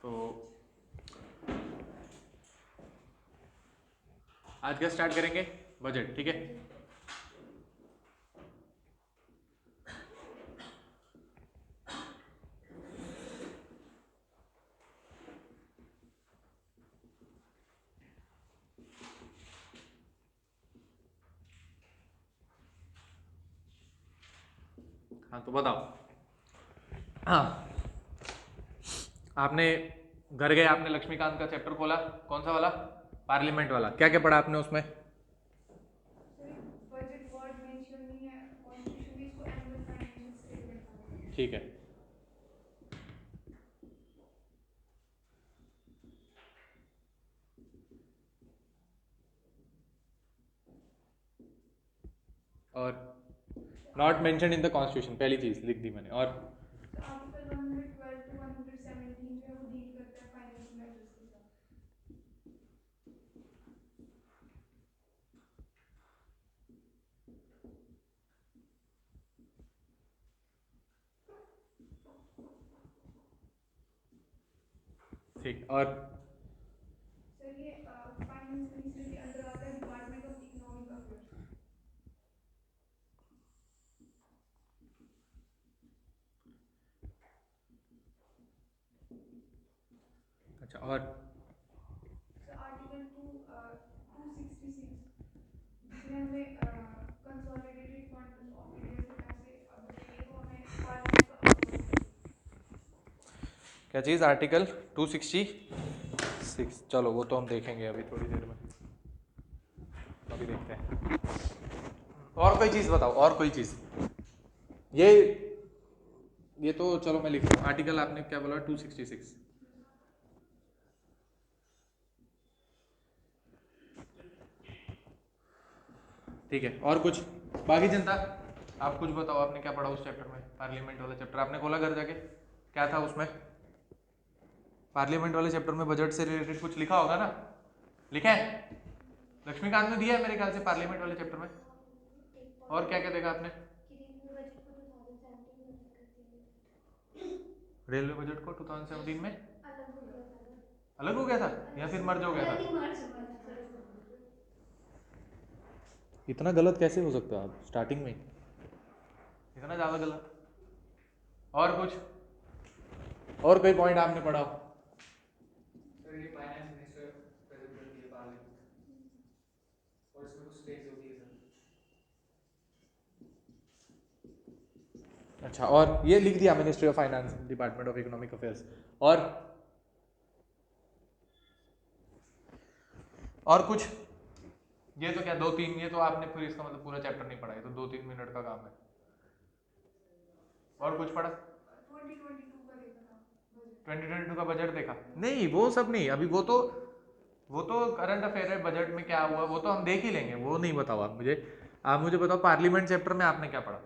तो आज क्या स्टार्ट करेंगे? बजट, ठीक है। हाँ तो बताओ। हाँ, आपने घर गए, आपने लक्ष्मीकांत का चैप्टर खोला, कौन सा वाला? पार्लियामेंट वाला। क्या क्या पढ़ा आपने उसमें? बजट वर्ड मेंशन नहीं है, कॉन्स्टिट्यूशन में इसको एनुअल फाइनेंशियल स्टेटमेंट कहा जाता है। ठीक है। और not mention in the constitution, पहली चीज लिख दी मैंने। और तो आर्टिकल 112 टू 117 जो है वो डील करता है फाइनेंशियल मैटर्स के साथ। ठीक। और सर ये फाइनेंस मिनिस्टर के अंडर आता है डिपार्टमेंट ऑफ इकोनॉमिक अफेयर्स। अच्छा, और सर आर्टिकल 266 जिसमें हमें कंसोलिडेटेड फंड ऑफ इंडिया से पैसे अगर चाहिए तो हमें पार्लियामेंट का अप्रूवल चाहिए। क्या चीज़? आर्टिकल 266। चलो वो तो हम देखेंगे अभी थोड़ी देर में, अभी देखते हैं। और कोई चीज़ बताओ, और कोई चीज़। ये तो चलो मैं लिख रहा हूँ। आर्टिकल आपने क्या बोला? 266। ठीक है। और कुछ? बाकी जनता आप कुछ बताओ, आपने क्या पढ़ा उस चैप्टर में? पार्लियामेंट वाला चैप्टर आपने खोला घर जाके, क्या था उसमें? पार्लियामेंट वाले चैप्टर में बजट से रिलेटेड कुछ लिखा होगा ना? लिखा है? लक्ष्मीकांत ने दिया है मेरे ख्याल से पार्लियामेंट वाले चैप्टर में। और क्या क्या देखा आपने? रेलवे बजट को 2017 में अलग हो गया था या फिर मर्ज हो गया था? इतना गलत कैसे हो सकता है आप स्टार्टिंग में इतना ज़्यादा गलत? और कुछ? और कोई पॉइंट आपने पढ़ा हो? सर ये फाइनेंस मिनिस्टर प्रेजेंट करती है पार्लियामेंट और इसमें कुछ स्टेज होती है सर। अच्छा, और ये लिख दिया ministry of finance, department of economic affairs. और कुछ? ये तो क्या 2-3, ये तो आपने फिर इसका मतलब पूरा चैप्टर नहीं पढ़ा, ये तो 2-3 मिनट का काम है। और कुछ पढ़ा? 2022 का देखा था बजट। 2022 का बजट देखा? नहीं वो सब नहीं, अभी वो तो करंट अफेयर है। बजट में क्या हुआ वो तो हम देख ही लेंगे, वो नहीं बताओ आप मुझे बताओ पार्लियामेंट चैप्टर में आपने क्या पढ़ा?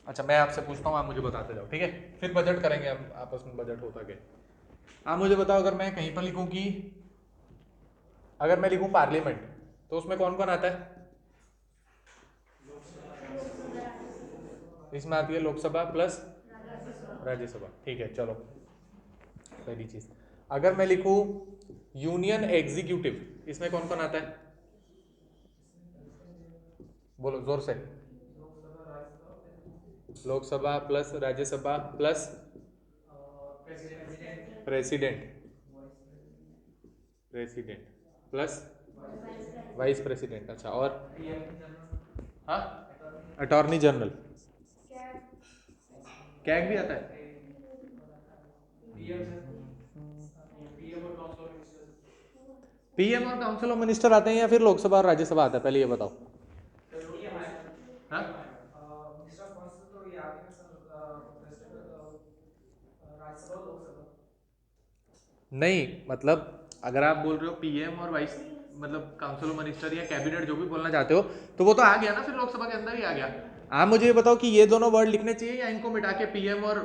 अच्छा मैं आपसे पूछता हूँ, आप मुझे बताते जाओ, ठीक है? फिर बजट करेंगे हम आपस में, बजट होता क्या। आप मुझे बताओ, अगर मैं कहीं पर लिखूं कि अगर मैं लिखूं पार्लियामेंट, तो उसमें कौन कौन आता है? लोकसभा राज्यसभा। इसमें आती है लोकसभा प्लस राज्यसभा। राज्यसभा। ठीक है, चलो पहली चीज। अगर मैं लिखूं यूनियन एग्जीक्यूटिव, इसमें कौन कौन आता है? बोलो जोर से। Lok Sabha Rajya Sabha Lok Sabha plus Rajya Sabha plus president president. Vice president president plus vice president vice president. अच्छा, और? अटॉर्नी जनरल हाँ, attorney attorney general. Cab. CAG भी आता है? पीएम सर पीएम और काउंसिल ऑफ मिनिस्टर्स। पीएम और काउंसिल ऑफ मिनिस्टर आते हैं या फिर लोकसभा और राज्यसभा आता है? पहले ये बताओ। सर पीएम आएगा हाँ? मिनिस्टर ऑफ काउंसिल तो ये आगे ना सर प्रेसिडेंट राज्यसभा और लोकसभा। नहीं मतलब अगर आप बोल रहे हो पीएम और वाइस, मतलब काउंसिल ऑफ मिनिस्टर या कैबिनेट जो भी बोलना चाहते हो, तो वो तो आ गया ना फिर लोकसभा के अंदर ही आ गया। आप मुझे ये बताओ कि ये दोनों वर्ड लिखने चाहिए या इनको मिटा के पीएम और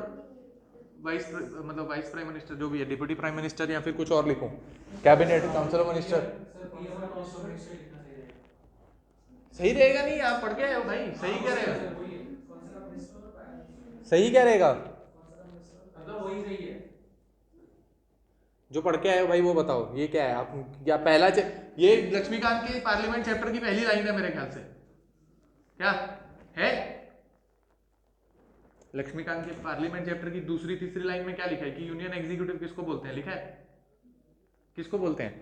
वाइस, मतलब वाइस प्राइम मिनिस्टर जो भी है, डिप्टी प्राइम मिनिस्टर, या फिर कुछ और लिखूं? Cabinet, council of minister. Sir PM और काउंसिल ऑफ मिनिस्टर लिखना सही रहेगा। सही रहेगा? नहीं आप पढ़ के आए हो भाई, सही क्या रहेगा? सर वही है काउंसिल ऑफ मिनिस्टर और प्राइम मिनिस्टर। सही क्या रहेगा? यही है। जो पढ़ के आए हो भाई वो बताओ ये क्या है। आप या ये लक्ष्मीकांत के पार्लियामेंट चैप्टर की पहली लाइन है मेरे ख्याल से, क्या है? लक्ष्मीकांत के पार्लियामेंट चैप्टर की दूसरी तीसरी लाइन में क्या लिखा है कि यूनियन एग्जीक्यूटिव किसको बोलते हैं, लिखा है? किसको बोलते हैं?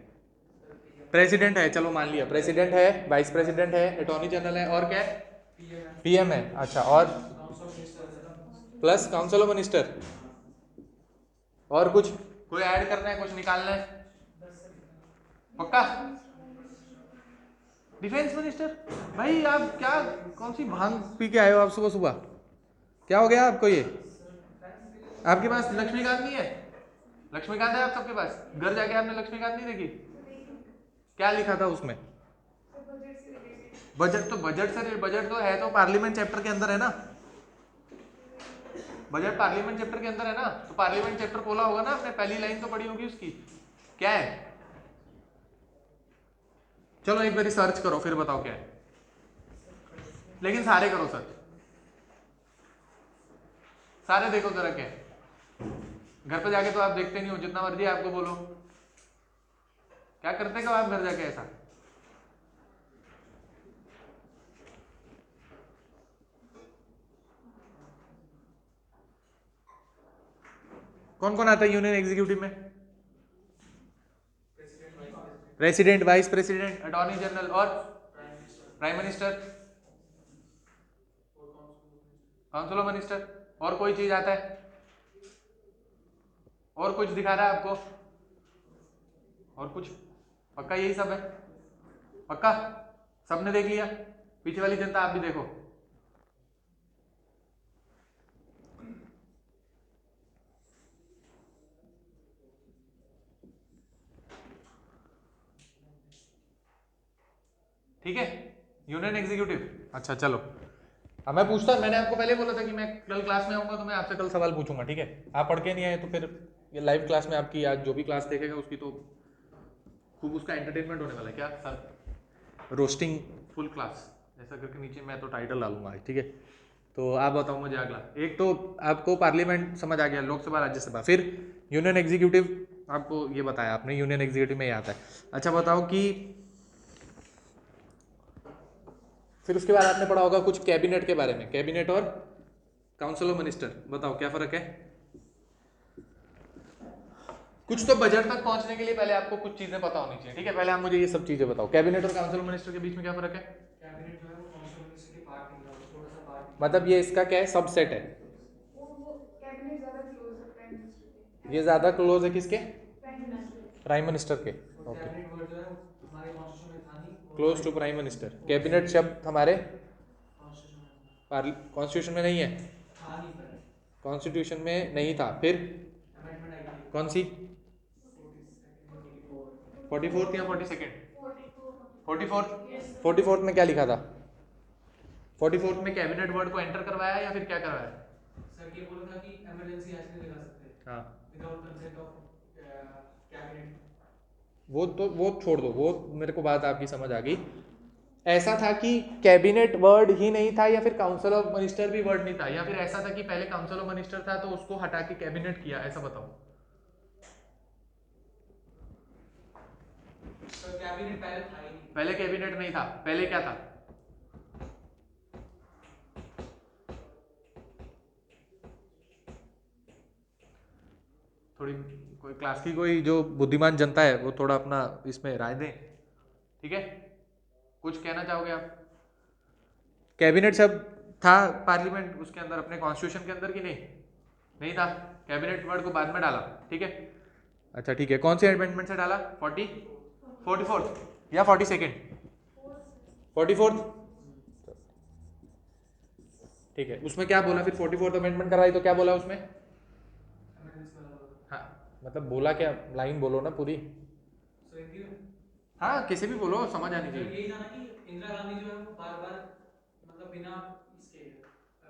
प्रेसिडेंट है, चलो मान लिया प्रेसिडेंट है, वाइस प्रेसिडेंट है, अटॉर्नी जनरल है, और क्या है? पीएम है। अच्छा, और प्लस काउंसिल ऑफ मिनिस्टर, और कुछ कोई ऐड करना है, कुछ निकालना है? पक्का? Defence minister? भाई आप क्या कौन सी भांग पी के आए हो आप सुबह सुबह? क्या हो गया आपको? ये आपके पास लक्ष्मीकांत नहीं है? लक्ष्मीकांत है आप सबके पास? घर जाके आपने लक्ष्मीकांत नहीं देखी? क्या लिखा था उसमें? बजट तो बजट तो है, तो पार्लियामेंट चैप्टर के अंदर है ना। बजट पार्लियामेंट चैप्टर के अंदर है ना, तो पार्लियामेंट चैप्टर खोला होगा ना आपने, पहली लाइन तो पढ़ी होगी उसकी। क्या है? चलो एक बार सर्च करो फिर बताओ क्या है, लेकिन सारे करो सर्च, सारे देखो जरा क्या है। घर पे जाके तो आप देखते नहीं हो, जितना मर्जी आपको बोलो। क्या करते हो आप घर जाके ऐसा? कौन कौन आता है यूनियन एग्जीक्यूटिव में? President, vice president, attorney general और prime minister, council of minister. और कोई चीज आता है? और कुछ दिखा रहा है आपको? और कुछ? पक्का यही सब है? पक्का सबने देख लिया? पीछे वाली जनता आप भी देखो। ठीक है, यूनियन एग्जीक्यूटिव। अच्छा चलो, अब मैं पूछता, मैंने आपको पहले बोला था कि मैं कल क्लास में आऊंगा तो मैं आपसे कल सवाल पूछूंगा, ठीक है? आप पढ़ के नहीं आए तो फिर ये लाइव क्लास में आपकी आज जो भी क्लास देखेगा उसकी तो खूब उसका एंटरटेनमेंट होने वाला है। क्या सर? रोस्टिंग फुल क्लास ऐसा करके नीचे मैं तो टाइटल डालूंगा आज, ठीक है? तो आप बताओ मुझे अगला। एक तो आपको पार्लियामेंट समझ आ गया, लोकसभा राज्यसभा, फिर यूनियन एग्जीक्यूटिव आपको ये बताया आपने, यूनियन एग्जीक्यूटिव में ये आता है। अच्छा बताओ कि फिर उसके बाद आपने पढ़ा होगा कुछ कैबिनेट के बारे में, कैबिनेट और काउंसिल ऑफ मिनिस्टर, बताओ क्या फर्क है? कुछ तो बजट तक पहुंचने के लिए पहले आपको कुछ चीजें पता होनी चाहिए, ठीक है? पहले आप मुझे ये सब चीजें बताओ, कैबिनेट और काउंसिल ऑफ मिनिस्टर के बीच में क्या फर्क है? कैबिनेट जो है वो काउंसिल मिनिस्टर के पार्ट नहीं है, वो छोटा सा पार्ट है। मतलब ये इसका क्या है, सबसेट है? और वो कैबिनेट ज्यादा क्लोज है प्राइम मिनिस्टर के। ये ज्यादा क्लोज है किसके? Prime minister. प्राइम मिनिस्टर के। और ओके, कैबिनेट वर्ड जो है वो हमारे कॉन्स्टिट्यूशन में था नहीं, वो close to prime minister. Cabinet शब्द हमारे कॉन्स्टिट्यूशन में कॉन्स्टिट्यूशन में नहीं है, था नहीं, पहले कॉन्स्टिट्यूशन में नहीं था, फिर अमेंडमेंट आई थी कौन सी? 42 44th या 42nd? 44th। Yes. 44th में क्या लिखा था? 44th में कैबिनेट वर्ड को एंटर करवाया या फिर क्या करवाया? सर ये बोला था कि इमरजेंसी एक्ट नहीं लगा सकते हाँ, विदाउट कंसेंट ऑफ कैबिनेट। वो छोड़ दो, वो मेरे को बात आपकी समझ आ गई। ऐसा था कि कैबिनेट वर्ड ही नहीं था या फिर काउंसिल ऑफ मिनिस्टर भी वर्ड नहीं था, या फिर ऐसा था कि पहले काउंसिल ऑफ मिनिस्टर था तो उसको हटा के कैबिनेट किया, ऐसा बताओ। सर कैबिनेट पहले था ही नहीं। पहले कैबिनेट नहीं था, पहले क्या था? थोड़ी कोई क्लास की कोई जो बुद्धिमान जनता है वो थोड़ा अपना इसमें राय दें, ठीक है? कुछ कहना चाहोगे आप? कैबिनेट शब्द था पार्लियामेंट उसके अंदर, अपने कॉन्स्टिट्यूशन के अंदर कि नहीं? नहीं था, कैबिनेट वर्ड को बाद में डाला, ठीक है? अच्छा ठीक है, कौन से अमेंडमेंट से डाला? 44th या 42nd? 44th, ठीक है। उसमें क्या बोला फिर? 44th अमेंडमेंट कराई तो क्या बोला उसमें? इमरजेंसी वाला बोला। हाँ मतलब बोला क्या, लाइन बोलो ना पूरी। सर हिंदी में हाँ किसी भी बोलो, समझ आनी सर चाहिए। यही था ना कि इंदिरा गांधी जो है वो बार बार मतलब बिना इसके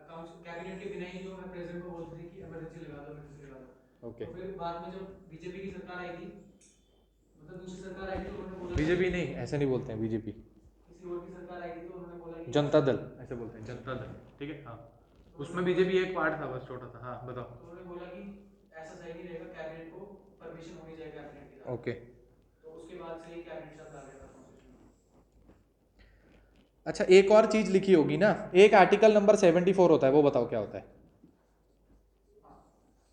काउंसिल कैबिनेट के बिना ही जो है प्रेसिडेंट को बोलते थे कि इमरजेंसी लगा दो, इमरजेंसी लगा दो। ओके, तो फिर बाद में जब बीजेपी की सरकार आई थी, मतलब दूसरी सरकार आई थी, तो उन्होंने बोला बीजेपी नहीं, ऐसे नहीं बोलते हैं, बीजेपी किसी और की सरकार आई थी तो उन्होंने बोला कि जनता दल ऐसे बोलते हैं, जनता दल, ठीक है? हाँ उसमें बीजेपी एक पार्ट था बस, छोटा सा। हाँ बताओ। तो उन्होंने बोला कि ऐसा सही नहीं रहेगा, कैबिनेट को परमिशन होनी चाहिए कैबिनेट की। ओके तो उसके बाद से ही कैबिनेट शब्द आ गया कॉन्स्टिट्यूशन में। अच्छा, एक और चीज लिखी होगी ना, एक आर्टिकल नंबर 74 होता है, वो बताओ क्या होता है?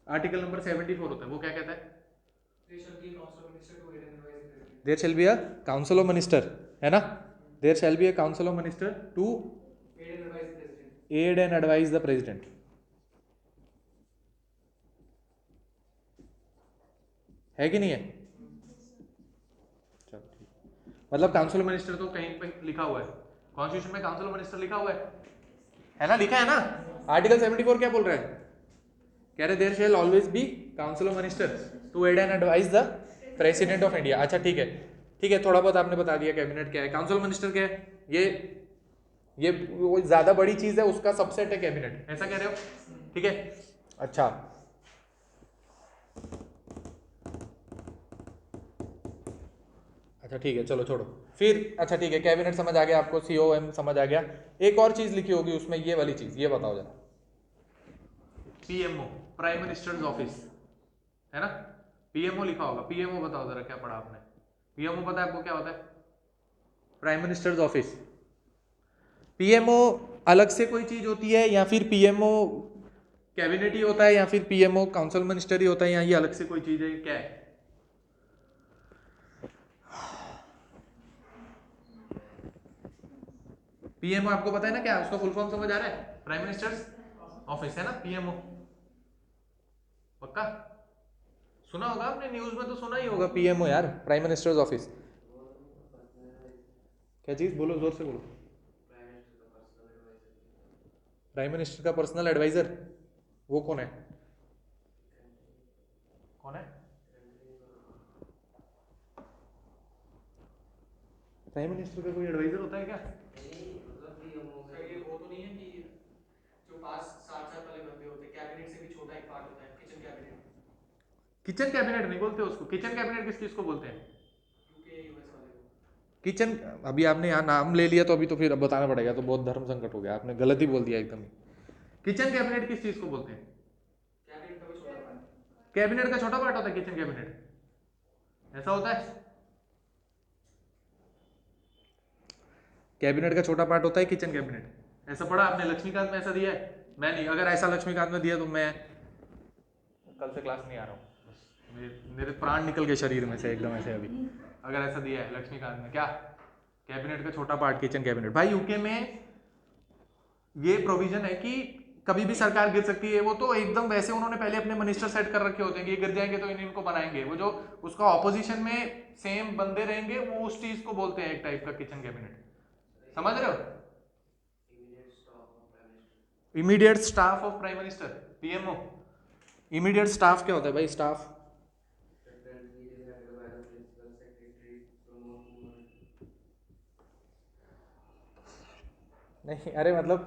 आर्टिकल नंबर 74 होता है, वो क्या कहता है? There shall be a council of minister to aid and advise the president. There shall be a council of minister, है ना? There shall be a council of minister to Aid and advise the president. Aid and advise the president, है कि नहीं है? चलो ठीक, मतलब council of minister तो कहीं पे लिखा हुआ है, कॉन्स्टिट्यूशन में काउंसिल ऑफ मिनिस्टर लिखा हुआ है ना? लिखा है ना? आर्टिकल 74 क्या बोल रहा है? कह रहे there shall always be council of minister to aid and advise the president of India. अच्छा ठीक है, ठीक है, थोड़ा बहुत आपने बता दिया कैबिनेट क्या है, काउंसिल ऑफ मिनिस्टर क्या है, ये वो ज्यादा बड़ी चीज है, उसका सबसेट है कैबिनेट, ऐसा कह रहे हो? ठीक है, अच्छा अच्छा ठीक है, चलो छोड़ो फिर। अच्छा ठीक है, कैबिनेट समझ आ गया आपको, COM समझ आ गया। एक और चीज लिखी होगी उसमें, ये वाली चीज, ये बताओ जरा। PMO, प्राइम मिनिस्टर्स ऑफिस, है ना? PMO लिखा होगा, PMO बताओ जरा, क्या पढ़ा आपने? PMO पता है आपको क्या होता है? Prime minister's office. PMO अलग से कोई चीज होती है, या फिर PMO कैबिनेट ही होता है, या फिर PMO काउंसिल मिनिस्टर ही होता है, या ये अलग से कोई चीज है, क्या है? PMO आपको पता है ना क्या, उसका फुल फॉर्म समझ आ रहा है? प्राइम मिनिस्टर्स ऑफिस, है ना PMO? पक्का सुना होगा आपने, न्यूज में तो सुना ही होगा PMO यार, प्राइम मिनिस्टर्स ऑफिस। क्या चीज, बोलो जोर से बोलो। प्राइम मिनिस्टर का पर्सनल एडवाइजर, वो कौन है? कौन है प्राइम मिनिस्टर का? कोई एडवाइजर होता है क्या? ये वो तो नहीं है कि जो 5-7 साल पहले बनते होते, कैबिनेट से भी छोटा एक पार्ट होता है, किचन कैबिनेट। किचन कैबिनेट नहीं बोलते उसको, किचन कैबिनेट किस चीज को बोलते हैं? यूके यूएस वाले को। किचन, अभी आपने यहाँ नाम ले लिया तो अभी तो फिर अब बताना पड़ेगा, तो बहुत धर्म संकट हो गया, आपने गलत ही बोल दिया एकदम। किचन कैबिनेट किस चीज को बोलते हैं? कैबिनेट का भी छोटा पार्ट। कैबिनेट का छोटा पार्ट होता है किचन कैबिनेट, ऐसा होता है? कैबिनेट का छोटा पार्ट होता है किचन कैबिनेट, ऐसा पढ़ा आपने? लक्ष्मीकांत में ऐसा दिया है? मैं नहीं, अगर ऐसा लक्ष्मीकांत में दिया तो मैं कल से क्लास नहीं आ रहा हूँ, मेरे प्राण निकल गए शरीर में से एकदम ऐसे अभी, अगर ऐसा दिया है लक्ष्मीकांत में। क्या कैबिनेट का छोटा पार्ट किचन कैबिनेट? भाई यूके में ये प्रोविजन है कि कभी भी सरकार गिर सकती है, वो तो एकदम वैसे उन्होंने पहले अपने मिनिस्टर सेट कर रखे होते हैं कि ये गिर जाएंगे तो इनको बनाएंगे, वो जो उसका ऑपोजिशन में सेम बंदे रहेंगे, वो उस चीज को बोलते हैं एक टाइप का किचन कैबिनेट, समझ रहे हो? Immediate staff of prime minister, PMO। Immediate staff क्या होता है भाई? स्टाफ नहीं, अरे मतलब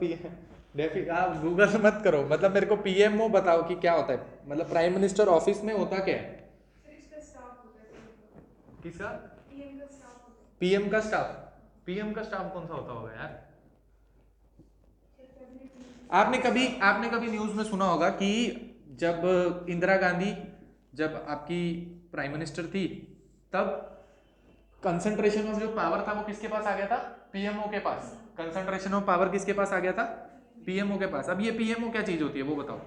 आप गूगल मत करो, मतलब मेरे को PMO बताओ कि क्या होता है, मतलब प्राइम मिनिस्टर ऑफिस में होता क्या है? फिर इसका स्टाफ होता है, किसका? PM का स्टाफ होता है। PM का स्टाफ? PM का स्टाफ कौन सा होता होगा यार? आपने कभी न्यूज में सुना होगा कि जब इंदिरा गांधी जब आपकी प्राइम मिनिस्टर थी, तब कंसंट्रेशन ऑफ जो पावर था वो किसके पास आ गया था? PMO के पास। कंसंट्रेशन ऑफ पावर किसके पास आ गया था? PMO के पास। अब ये PMO क्या चीज होती है वो बताओ।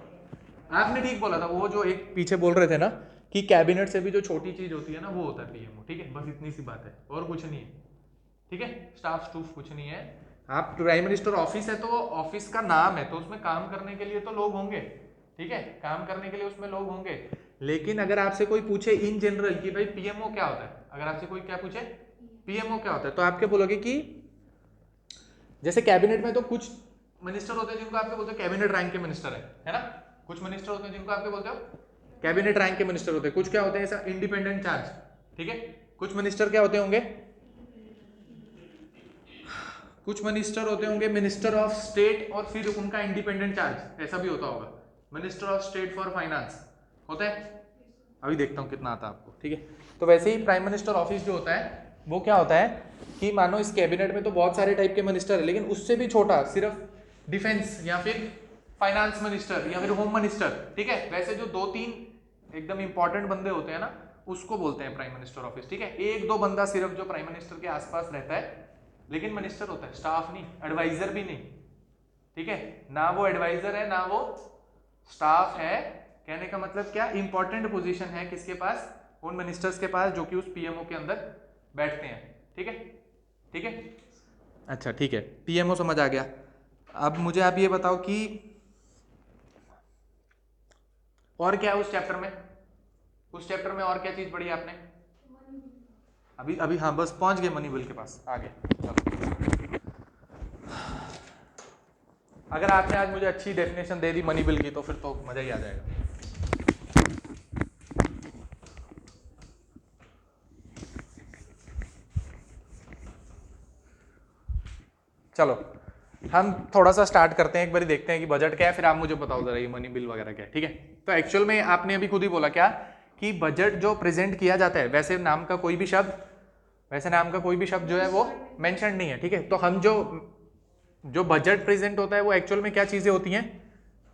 आपने ठीक बोला था, वो जो एक पीछे बोल रहे थे ना कि कैबिनेट से भी जो छोटी चीज होती है ना, वो होता है PMO। ठीक है, बस इतनी सी बात है, और कुछ नहीं है। ठीक है, स्टाफ स्टूफ कुछ नहीं है। आप प्राइम मिनिस्टर ऑफिस है तो ऑफिस का नाम है, तो उसमें काम करने के लिए तो लोग होंगे। ठीक है, काम करने के लिए उसमें लोग होंगे, लेकिन अगर आपसे कोई पूछे इन जनरल कि भाई PMO क्या होता है, अगर आपसे कोई क्या पूछे PMO क्या होता है, तो आप क्या बोलोगे कि जैसे कैबिनेट में तो कुछ मिनिस्टर होते हैं जिनको आपके बोलते हो कैबिनेट रैंक के मिनिस्टर है ना? कुछ मिनिस्टर होते हैं जिनको आपके बोलते हो कैबिनेट रैंक के मिनिस्टर होते हैं। कुछ क्या होते हैं ऐसा इंडिपेंडेंट चार्ज। ठीक है, कुछ मिनिस्टर क्या होते होंगे? कुछ मिनिस्टर होते होंगे मिनिस्टर ऑफ स्टेट, और फिर उनका इंडिपेंडेंट चार्ज, ऐसा भी होता होगा। Minister of state for finance होता है, अभी देखता हूँ कितना आता है आपको। ठीक है, तो वैसे ही प्राइम मिनिस्टर ऑफिस जो होता है वो क्या होता है कि मानो इस कैबिनेट में तो बहुत सारे टाइप के मिनिस्टर है, लेकिन उससे भी छोटा सिर्फ डिफेंस या फिर फाइनेंस मिनिस्टर या फिर होम मिनिस्टर। ठीक है, वैसे जो 2-3 एकदम इंपॉर्टेंट बंदे होते हैं ना, उसको बोलते हैं प्राइम मिनिस्टर ऑफिस, ठीक है। एक दो बंदा सिर्फ जो प्राइम मिनिस्टर के आसपास रहता है, लेकिन मिनिस्टर होता है, स्टाफ नहीं, एडवाइजर भी नहीं, ठीक है। ना वो एडवाइजर है ना वो स्टाफ है। कहने का मतलब क्या, इंपॉर्टेंट पोजीशन है किसके पास, उन मिनिस्टर्स के पास जो कि उस पीएमओ के अंदर बैठते हैं, ठीक है, ठीक है। अच्छा ठीक है, पीएमओ समझ आ गया। अब मुझे आप ये बताओ कि और क्या है उस चैप्टर में, उस चैप्टर में और क्या चीज पढ़ी आपने अभी अभी? हाँ बस पहुंच गए मनी बिल के पास, आगे चलो। अगर आपने आज मुझे अच्छी definition they the money bill की तो फिर तो मजा ही आ जाएगा। चलो हम थोड़ा सा स्टार्ट करते हैं, एक बार देखते हैं कि बजट क्या है, फिर आप मुझे बताओ जरा ये मनी बिल वगैरह क्या है, ठीक है। तो एक्चुअल में आपने अभी खुद ही बोला क्या कि बजट जो प्रेजेंट किया जाता है, वैसे नाम का कोई भी शब्द, वैसे नाम का कोई भी शब्द जो है वो मेंशन नहीं है, ठीक है। तो हम जो बजट प्रेजेंट होता है वो एक्चुअल में क्या चीजें होती हैं,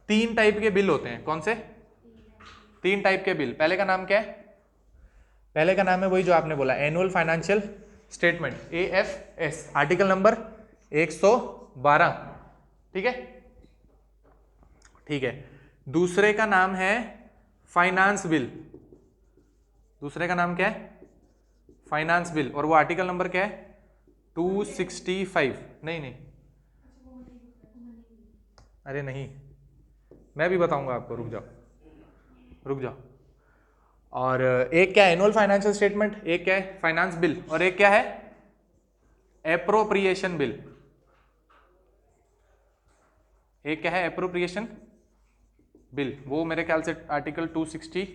3 टाइप के बिल होते हैं। कौन से 3 टाइप के बिल? पहले का नाम क्या है? पहले का नाम है वही जो आपने बोला, annual financial statement, AFS, article number 112, ठीक है, ठीक है। दूसरे का नाम है फाइनेंस बिल, दूसरे का नाम क्या है? फाइनेंस बिल, और वो आर्टिकल नंबर क्या है? 265। नहीं नहीं, अरे नहीं, मैं भी बताऊंगा आपको, रुक जाओ रुक जाओ। और एक क्या है? एनुअल फाइनेंशियल स्टेटमेंट, एक क्या है? फाइनेंस बिल, और एक क्या है? Appropriation bill. एक क्या है? एप्रोप्रिएशन बिल, वो मेरे ख्याल से आर्टिकल 260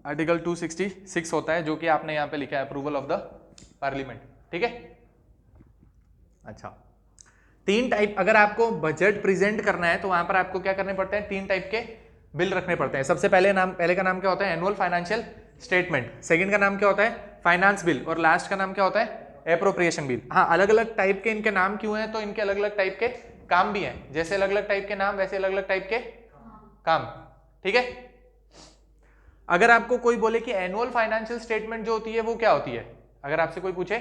आर्टिकल 266 होता है, जो कि आपने यहाँ पे लिखा है अप्रूवल ऑफ द पार्लियामेंट, ठीक है। अच्छा, 3 टाइप, अगर आपको बजट प्रेजेंट करना है तो वहां पर आपको क्या करने पड़ते हैं? 3 टाइप के बिल रखने पड़ते हैं। सबसे पहले का नाम क्या होता है? Annual financial statement. सेकंड का नाम क्या होता है? Finance bill. और लास्ट का नाम क्या होता है? Appropriation bill. हाँ, अलग अलग टाइप के इनके नाम क्यों हैं? तो इनके अलग अलग टाइप के काम भी हैं। जैसे अलग अलग टाइप के नाम, वैसे अलग अलग टाइप के काम, ठीक है। अगर आपको कोई बोले कि एनुअल फाइनेंशियल स्टेटमेंट जो होती है वो क्या होती है, अगर आपसे कोई पूछे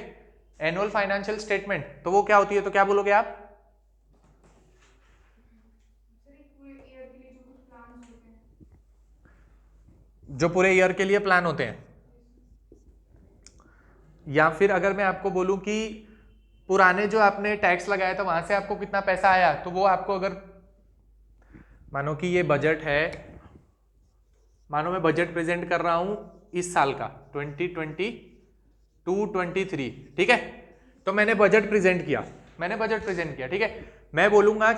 एनुअल फाइनेंशियल स्टेटमेंट तो वो क्या होती है, तो क्या बोलोगे आप? जो पूरे ईयर के लिए प्लान होते हैं। या फिर अगर मैं आपको बोलूं कि पुराने जो आपने टैक्स लगाया था वहां से आपको कितना पैसा आया, तो वो आपको, अगर मानो कि ये बजट है, मानो मैं बजट प्रेजेंट कर रहा हूं इस साल का 2022-23, ठीक है। तो मैंने बजट प्रेजेंट किया, ठीक है। मैं बोलूंगा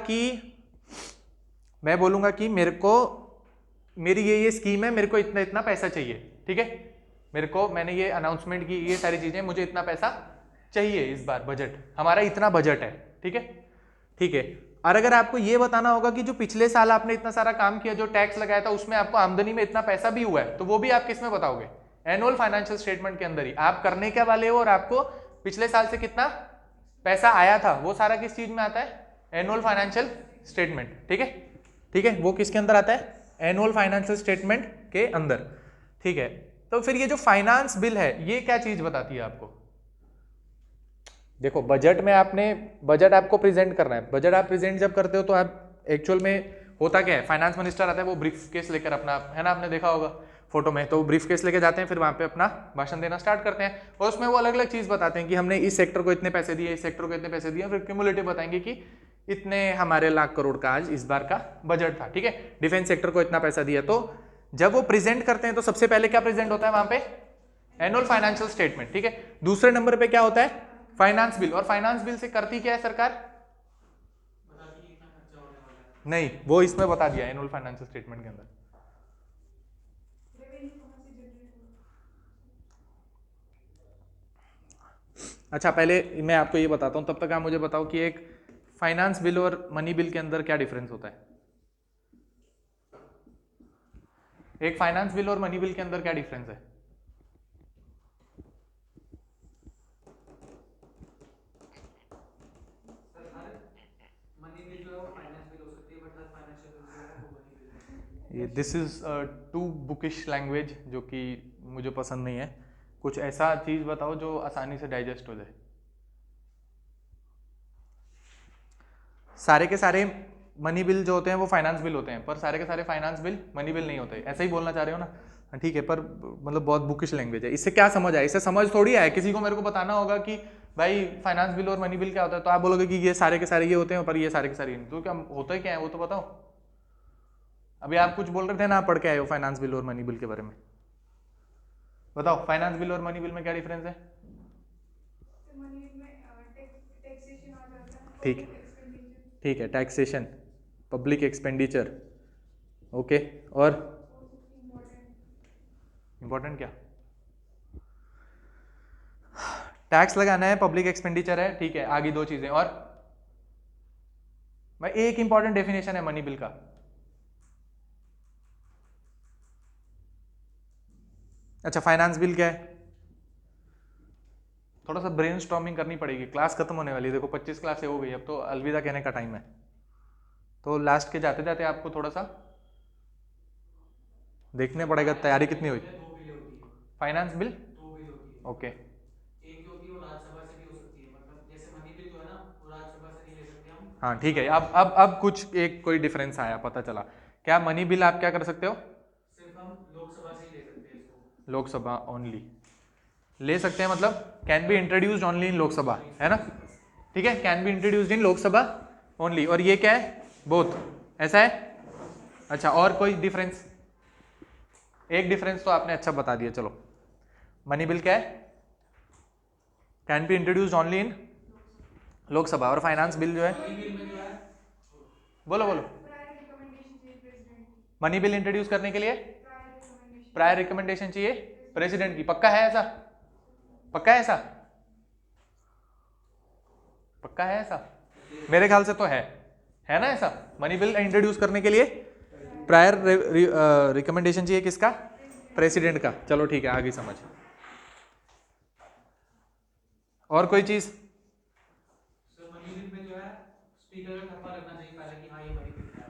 कि मेरे को, मेरी ये स्कीम है, मेरे को इतना इतना पैसा चाहिए, ठीक है। मैंने ये अनाउंसमेंट की, ये सारी चीजें, मुझे इतना पैसा चाहिए इस बार, बजट हमारा इतना बजट है, ठीक है, ठीक है। और अगर आपको ये बताना होगा कि जो पिछले साल आपने इतना सारा काम किया, जो टैक्स लगाया था, उसमें आपको आमदनी में इतना पैसा भी हुआ है, तो वो भी आप किस में बताओगे? एनुअल फाइनेंशियल स्टेटमेंट के अंदर ही। आप करने क्या वाले हो और आपको पिछले साल से कितना पैसा आया था, वो सारा किस चीज में आता है? एनुअल फाइनेंशियल स्टेटमेंट, ठीक है, ठीक है। वो किसके अंदर आता है? एनुअल फाइनेंशियल स्टेटमेंट के अंदर, ठीक है। तो फिर ये जो फाइनेंस बिल है, ये क्या चीज बताती है आपको? देखो, बजट में बजट आपको प्रेजेंट करना है। बजट आप प्रेजेंट जब करते हो तो आप एक्चुअल में होता क्या है? फाइनेंस मिनिस्टर आता है, वो ब्रीफ केस लेकर अपना, है ना, आपने देखा होगा फोटो में, तो ब्रीफ केस लेके जाते हैं, फिर वहां पे अपना भाषण देना स्टार्ट करते हैं, और उसमें वो अलग अलग चीज बताते हैं कि हमने इस सेक्टर को इतने पैसे दिए, इस सेक्टर को इतने पैसे दिए, फिर क्यूमुलेटिव बताएंगे कि इतने हमारे लाख करोड़ का आज इस बार का बजट था, ठीक है। डिफेंस सेक्टर को इतना पैसा दिया। तो जब वो प्रेजेंट करते हैं तो सबसे पहले क्या प्रेजेंट होता है वहां पे? एनुअल फाइनेंशियल स्टेटमेंट, ठीक है। दूसरे नंबर पे क्या होता है? Finance bill. और फाइनेंस बिल से करती क्या है सरकार? बताती कि इतना खर्चा होने वाला है। नहीं, वो इसमें बता दिया एनुअल फाइनेंशियल स्टेटमेंट के अंदर। अच्छा, पहले मैं आपको ये बताता हूँ, तब तक आप मुझे बताओ कि एक फाइनेंस बिल और मनी बिल के अंदर क्या डिफरेंस होता है? एक फाइनेंस बिल और मनी बिल के अंदर क्या डिफरेंस है? सर हर मनी बिल जो है वो फाइनेंस बिल हो सकती है, बट हर फाइनेंशियल बिल जो है वो ये this is too bookish language जो कि मुझे पसंद नहीं है। कुछ ऐसा चीज बताओ जो आसानी से डाइजेस्ट हो जाए। सारे के सारे मनी बिल जो होते हैं वो फाइनेंस बिल होते हैं, पर सारे के सारे फाइनेंस बिल मनी बिल नहीं होते, ऐसा ही बोलना चाह रहे हो ना? हाँ, ठीक है, पर मतलब बहुत बुकिश लैंग्वेज है। इससे क्या समझ आए? इससे समझ थोड़ी आए। किसी को मेरे को बताना होगा कि भाई फाइनेंस बिल और मनी बिल क्या होता है, तो आप बोलोगे कि ये सारे के सारे ये होते हैं पर ये सारे के सारे नहीं। तो क्या होता है, क्या है वो तो बताओ। अभी आप कुछ बोल रहे थे ना, आप पढ़ के आए हो फाइनेंस बिल और मनी बिल के बारे में, बताओ फाइनेंस बिल और मनी बिल में क्या डिफरेंस है? मनी में टैक्सेशन आ जाता है, ठीक public expenditure ठीक है, टैक्सेशन, पब्लिक एक्सपेंडिचर, ओके। और और सबसे इम्पोर्टेंट इंपॉर्टेंट क्या? टैक्स लगाना है, पब्लिक एक्सपेंडिचर है, ठीक है। आगे दो चीजें और भाई, एक इंपॉर्टेंट डेफिनेशन है मनी बिल का। अच्छा, फाइनेंस बिल क्या है? थोड़ा सा ब्रेनस्टॉर्मिंग करनी पड़ेगी, क्लास खत्म होने वाली है। देखो 25 क्लासें हो गई, अब तो अलविदा कहने का टाइम है। तो लास्ट के जाते जाते आपको थोड़ा सा देखने पड़ेगा तैयारी कितनी हुई। 2 बिल होती है, फाइनेंस बिल, 2 बिल होती है। ओके। एक जो होती है वो राज्यसभा से भी हो सकती है, मतलब जैसे मनी बिल जो है ना वो राज्यसभा से नहीं ले सकते हम। हाँ ठीक है, अब कुछ एक कोई डिफरेंस आया, पता चला। क्या मनी बिल आप क्या कर सकते हो? सिर्फ हम लोकसभा से ही ले सकते हैं इसको। लोकसभा ओनली ले सकते हैं, मतलब can be introduced only in Lok Sabha, है ना? ठीक है, can be introduced in Lok Sabha only. और ये क्या है? बोथ, ऐसा है। अच्छा, और कोई डिफरेंस? एक डिफरेंस तो आपने अच्छा बता दिया। चलो, मनी बिल क्या है? Can be introduced only in Lok Sabha. और फाइनेंस बिल जो है, मनी बिल में जो है बोलो बोलो। प्रायर रिकमेंडेशन चाहिए प्रेसिडेंट की, मनी बिल इंट्रोड्यूस करने के लिए प्रायर रिकमेंडेशन प्रायर रिकमेंडेशन चाहिए प्रेसिडेंट की। पक्का है ऐसा? पक्का है ऐसा? पक्का है ऐसा? मेरे ख्याल से तो है ना ऐसा। मनी बिल इंट्रोड्यूस करने के लिए प्रायर रिकमेंडेशन चाहिए किसका? प्रेसिडेंट का। चलो ठीक है, आगे समझ। और कोई चीज? सर मनी बिल में जो है स्पीकर का ठप्पा लगना चाहिए पहले कि हाँ ये मनी बिल है।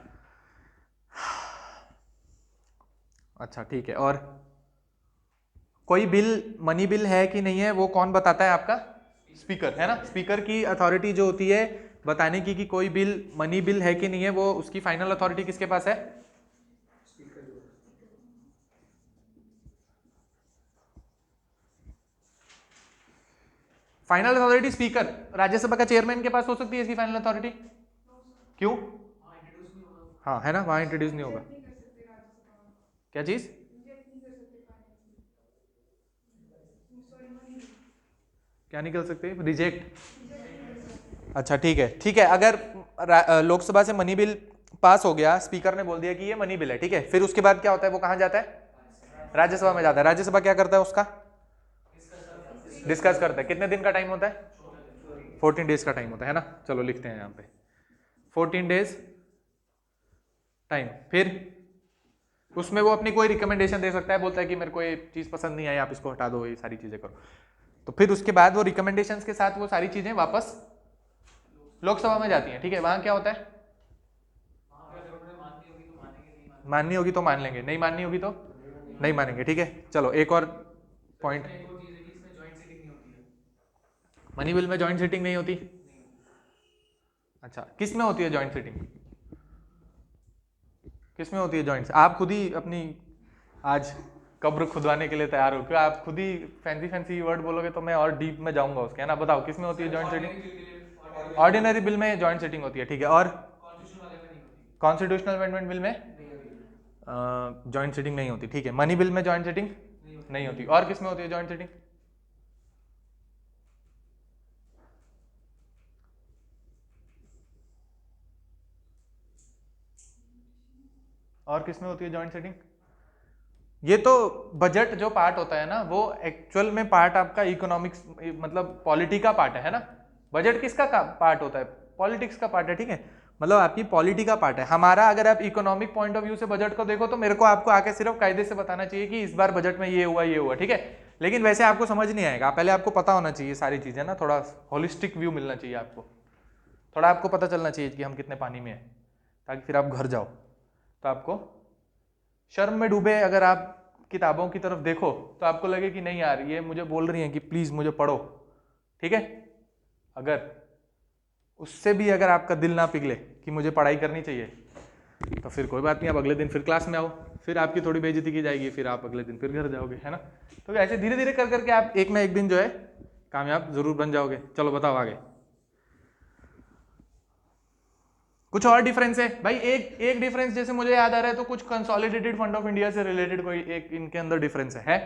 अच्छा ठीक है, और कोई बिल मनी बिल है कि नहीं है वो कौन बताता है? आपका स्पीकर, है ना? स्पीकर की अथॉरिटी जो होती है बताने की कि कोई बिल मनी बिल है कि नहीं है, वो उसकी फाइनल अथॉरिटी किसके पास है? Final authority speaker. राज्यसभा का चेयरमैन के पास हो सकती है इसकी फाइनल अथॉरिटी। क्यों? हाँ इंट्रोड्यूस नहीं होगा। हाँ, है ना, वहां इंट्रोड्यूस नहीं होगा। नहीं कर सकते राज्यसभा में, क्या चीज? रिजेक्ट नहीं कर सकते फाइनेंस सॉरी मनी क्या नहीं कर सकते? रिजेक्ट। अच्छा ठीक है, ठीक है। अगर लोकसभा से मनी बिल पास हो गया, स्पीकर ने बोल दिया कि ये मनी बिल है, ठीक है, फिर उसके बाद क्या होता है? वो कहां जाता है? राज्यसभा में जाता है। राज्यसभा क्या करता है? उसका डिस्कस करता है। कितने दिन का टाइम होता है? 14 डेज का टाइम होता है ना? चलो लिखते हैं यहाँ पे 14 डेज टाइम। फिर उसमें वो अपनी कोई रिकमेंडेशन दे सकता है, बोलता है कि मेरे को ये चीज पसंद नहीं आई, आप इसको हटा दो, ये सारी चीजें करो। तो फिर उसके बाद वो रिकमेंडेशंस के साथ वो सारी चीजें वापस लोकसभा में जाती हैं, ठीक है। वहां क्या होता है? माननी होगी तो मान लेंगे, नहीं माननी होगी तो नहीं मानेंगे, ठीक है। चलो एक और पॉइंट। एक और चीज है कि इसमें जॉइंट सीटिंग नहीं होती है। मनी बिल में जॉइंट सीटिंग नहीं होती? अच्छा, किस में होती है जॉइंट सीटिंग? किस में होती है जॉइंट? आप खुद ही अपनी आज कब्र खुदवाने के लिए तैयार हो? क्यों आप खुद ही फैंसी फैंसी वर्ड बोलोगे तो मैं और डीप में जाऊंगा उसके, है ना? बताओ किस में होती है जॉइंट सीटिंग? ऑर्डिनरी बिल में जॉइंट सीटिंग होती है, ठीक है। और कॉन्स्टिट्यूशन वाले में नहीं होती। कॉन्स्टिट्यूशनल अमेंडमेंट बिल में जॉइंट सीटिंग नहीं होती, ठीक है। मनी बिल में जॉइंट सीटिंग नहीं होती। और किस में होती है जॉइंट सीटिंग? और किस में होती है जॉइंट सीटिंग? ये तो बजट जो पार्ट होता है ना, वो एक्चुअल में पार्ट आपका इकोनॉमिक्स मतलब पॉलिटी का पार्ट है ना? बजट किसका पार्ट होता है? पॉलिटिक्स का पार्ट है, ठीक है। मतलब आपकी पॉलिटी का पार्ट है। हमारा अगर आप इकोनॉमिक पॉइंट ऑफ व्यू से बजट को देखो तो मेरे को आपको आके सिर्फ कायदे से बताना चाहिए कि इस बार बजट में ये हुआ, ठीक है। लेकिन वैसे आपको समझ नहीं आएगा, पहले आपको पता होना चाहिए सारी चीजें ना, थोड़ा होलिस्टिक व्यू मिलना चाहिए आपको, थोड़ा आपको पता चलना चाहिए कि हम कितने पानी में हैं, ताकि फिर आप घर जाओ तो आपको शर्म में डूबे अगर आप किताबों की तरफ देखो तो आपको लगे कि नहीं यार ये मुझे बोल रही हैं कि प्लीज मुझे पढ़ो, ठीक है, अगर उससे भी अगर आपका दिल ना पिघले कि मुझे पढ़ाई करनी चाहिए तो फिर कोई बात नहीं, आप अगले दिन फिर क्लास में आओ, फिर आपकी थोड़ी बेइज्जती की जाएगी, फिर आप अगले दिन फिर घर जाओगे, है ना। तो ऐसे धीरे धीरे कर करके आप एक ना एक दिन जो है कामयाब जरूर बन जाओगे। चलो बताओ आगे कुछ और डिफरेंस है भाई। एक डिफरेंस जैसे मुझे याद आ रहा है तो कुछ कंसोलिडेटेड फंड ऑफ इंडिया से रिलेटेड कोई एक इनके अंदर डिफरेंस है।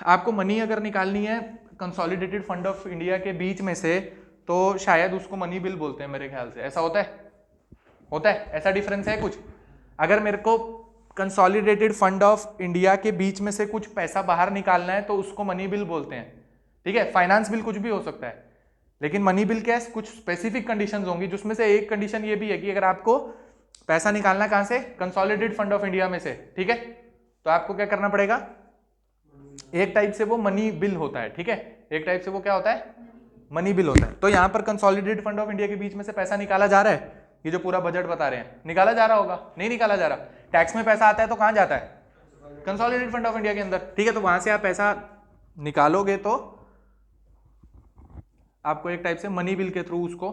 आपको मनी अगर निकालनी है कंसोलिडेटेड फंड ऑफ इंडिया के बीच में से तो शायद उसको मनी बिल बोलते हैं मेरे ख्याल से, ऐसा होता है ऐसा डिफरेंस है कुछ। अगर मेरे को कंसोलिडेटेड फंड ऑफ इंडिया के बीच में से कुछ पैसा बाहर निकालना है तो उसको मनी बिल बोलते हैं, ठीक है। फाइनेंस बिल कुछ भी हो सकता है, लेकिन मनी बिल क्या है, कुछ स्पेसिफिक कंडीशंस होंगी, जिसमें से एक कंडीशन ये भी है कि अगर आपको पैसा निकालना कहां से, कंसोलिडेटेड फंड ऑफ इंडिया में से, ठीक है, तो आपको क्या करना पड़ेगा, एक टाइप से वो मनी बिल होता है, ठीक है, एक टाइप से वो क्या होता है, मनी बिल होता है। तो यहां पर कंसोलिडेटेड फंड ऑफ इंडिया के बीच में से पैसा निकाला जा रहा है, ये जो पूरा बजट बता रहे हैं निकाला जा रहा होगा, नहीं निकाला जा रहा, टैक्स में पैसा आता है तो कहां जाता है, कंसोलिडेटेड फंड ऑफ इंडिया के अंदर, ठीक है। तो वहां से आप पैसा निकालोगे तो आपको एक टाइप से मनी बिल के थ्रू उसको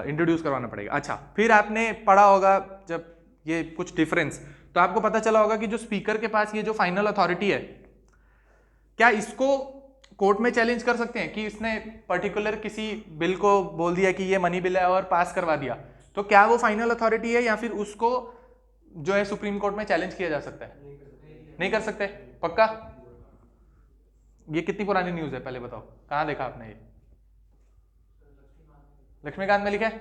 इंट्रोड्यूस करवाना पड़ेगा। अच्छा, फिर आपने पढ़ा होगा जब ये कुछ डिफरेंस, तो आपको पता चला होगा कि जो स्पीकर के पास ये जो फाइनल अथॉरिटी है, क्या इसको कोर्ट में चैलेंज कर सकते हैं कि इसने पर्टिकुलर किसी बिल को बोल दिया कि ये मनी बिल है और पास करवा दिया, तो क्या वो फाइनल अथॉरिटी है या फिर उसको जो है सुप्रीम कोर्ट में चैलेंज किया जा सकता है? नहीं कर सकते, पक्का? ये कितनी पुरानी न्यूज है पहले बताओ, कहां देखा आपने ये? लक्ष्मीकांत में लिखा है?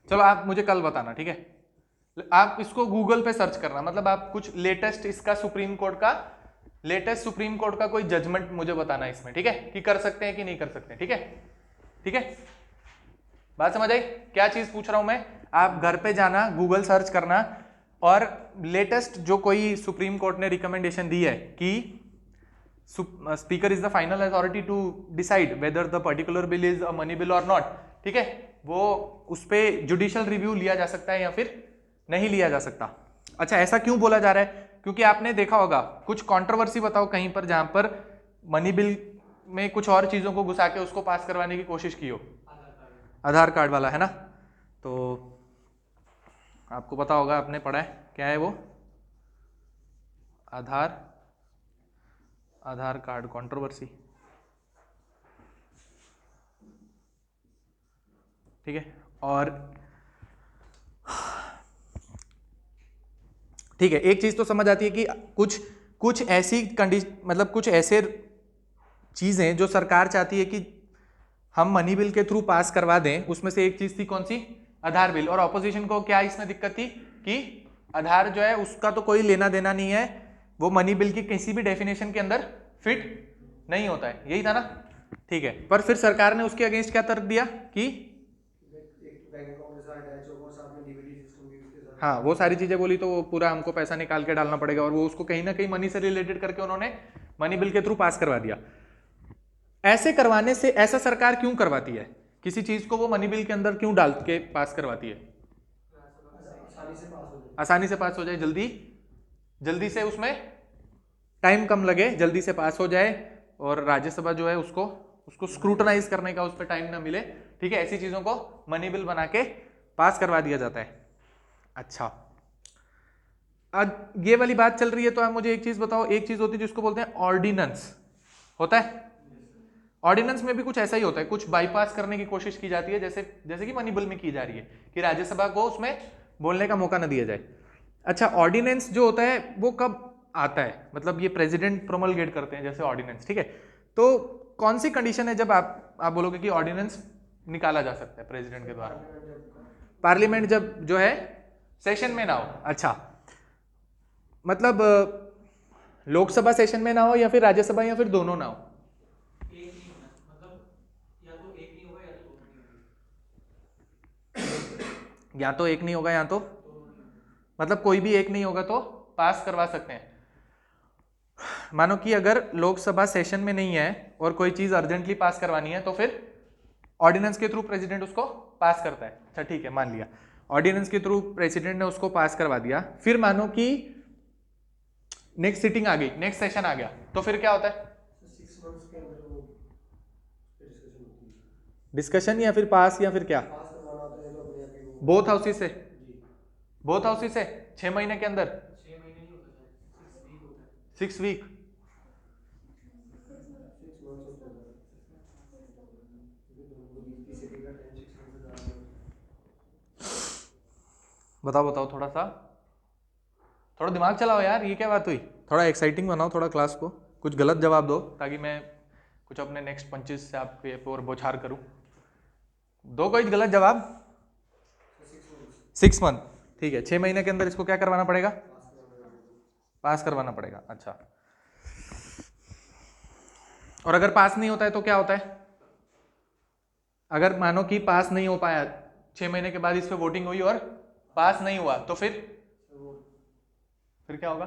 चलो आप मुझे कल बताना, ठीक है। आप इसको गूगल पे सर्च करना, मतलब आप कुछ लेटेस्ट इसका सुप्रीम कोर्ट का कोई जजमेंट मुझे बताना इसमें, ठीक है, कि कर सकते हैं कि नहीं कर सकते, ठीक है, ठीक है। बात समझ आई क्या चीज पूछ रहा हूं मैं? आप घर पे जाना, गूगल सर्च करना और लेटेस्ट जो कोई सुप्रीम कोर्ट ने रिकमेंडेशन दी है कि speaker is the final authority to decide whether the particular bill is a money bill और नॉट, ठीक है, वो उस पर जुडिशियल रिव्यू लिया जा सकता है या फिर नहीं लिया जा सकता। अच्छा, ऐसा क्यों बोला जा रहा है? क्योंकि आपने देखा होगा कुछ कंट्रोवर्सी बताओ कहीं पर जहां पर मनी बिल में कुछ और चीजों को घुसा के उसको पास करवाने की कोशिश की हो, आधार कार्ड वाला, है ना। तो आपको पता होगा, आपने पढ़ा है, क्या है वो, आधार कार्ड कंट्रोवर्सी, ठीक है। और ठीक है, एक चीज तो समझ आती है कि कुछ ऐसी कंडीशन, मतलब कुछ ऐसे चीजें जो सरकार चाहती है कि हम मनी बिल के थ्रू पास करवा दें, उसमें से एक चीज थी कौन सी, आधार बिल। और ऑपोजिशन को क्या इसमें दिक्कत थी कि आधार जो है उसका तो कोई लेना देना नहीं है, वो मनी बिल की किसी भी डेफिनेशन के अंदर फिट नहीं होता है, यही था ना, ठीक है। पर फिर सरकार ने उसके अगेंस्ट क्या तर्क दिया कि हाँ, वो सारी चीजें बोली तो वो पूरा हमको पैसा निकाल के डालना पड़ेगा, और वो उसको कहीं ना कहीं मनी से रिलेटेड करके उन्होंने मनी बिल के थ्रू पास करवा दिया। ऐसे करवाने से, ऐसा सरकार क्यों करवाती है, किसी चीज को वो मनी बिल के अंदर क्यों डाल के पास करवाती है? आसानी से पास हो जाए, जल्दी से उसमें टाइम कम लगे, जल्दी से पास हो जाए, और राज्यसभा जो है उसको स्क्रूटनाइज करने का उस पर टाइम ना मिले, ठीक है। ऐसी चीजों को मनी बिल बना के पास करवा दिया जाता है। अच्छा, अब ये वाली बात चल रही है तो आप मुझे एक चीज बताओ, एक चीज होती है जिसको बोलते हैं ऑर्डिनेंस, होता है। ऑर्डिनेंस में भी कुछ ऐसा ही होता है, कुछ बाईपास करने की कोशिश की जाती है, जैसे कि मनी बिल में की जा रही है, कि राज्यसभा को उसमें बोलने का मौका ना दिया जाए। अच्छा, ऑर्डिनेंस जो होता है वो कब आता है, मतलब ये प्रेसिडेंट प्रोमलगेट करते हैं जैसे ऑर्डिनेंस, ठीक है। तो कौन सी कंडीशन है जब आप बोलोगे कि ऑर्डिनेंस निकाला जा सकता है प्रेसिडेंट के द्वारा? पार्लियामेंट जब जो है सेशन में ना हो। अच्छा, मतलब लोकसभा सेशन में ना हो या फिर राज्यसभा, या फिर दोनों ना हो? या तो एक नहीं होगा या तो मतलब कोई भी एक नहीं होगा तो पास करवा सकते हैं। मानो कि अगर लोकसभा सेशन में नहीं है और कोई चीज अर्जेंटली पास करवानी है तो फिर ऑर्डिनेंस के थ्रू प्रेसिडेंट उसको पास करता है। अच्छा ठीक है, मान लिया ऑर्डिनेंस के थ्रू प्रेसिडेंट ने उसको पास करवा दिया, फिर मानो कि नेक्स्ट सिटिंग आ गई, नेक्स्ट सेशन आ गया, तो फिर क्या होता है? 6 months के अंदर वो डिस्कशन होती है, डिस्कशन या फिर पास या फिर क्या? पास करवाना होता है तो अपने आप ही वो बोथ हाउसेस से, जी बोथ हाउसेस से 6 महीने के अंदर, 6 महीने नहीं होता शायद, 6 वीक होता है। 6 वीक। 6 months होता है, क्योंकि दोनों की सिटी का टाइम 6 months ज़्यादा है। बताओ बताओ, थोड़ा दिमाग चलाओ यार, ये क्या बात हुई? थोड़ा एक्साइटिंग बनाओ थोड़ा क्लास को, कुछ गलत जवाब दो ताकि मैं कुछ अपने नेक्स्ट पंचेस से आपके और बौछार करूं। दो कोई गलत जवाब। 6 मंथ, ठीक है, 6 महीने के अंदर इसको क्या करवाना पड़ेगा? पास करवाना पड़ेगा। अच्छा, और अगर पास नहीं होता है तो क्या होता है? अगर मानो कि पास नहीं हो पाया, 6 महीने के बाद इस पे वोटिंग हुई और पास नहीं हुआ, तो फिर क्या होगा?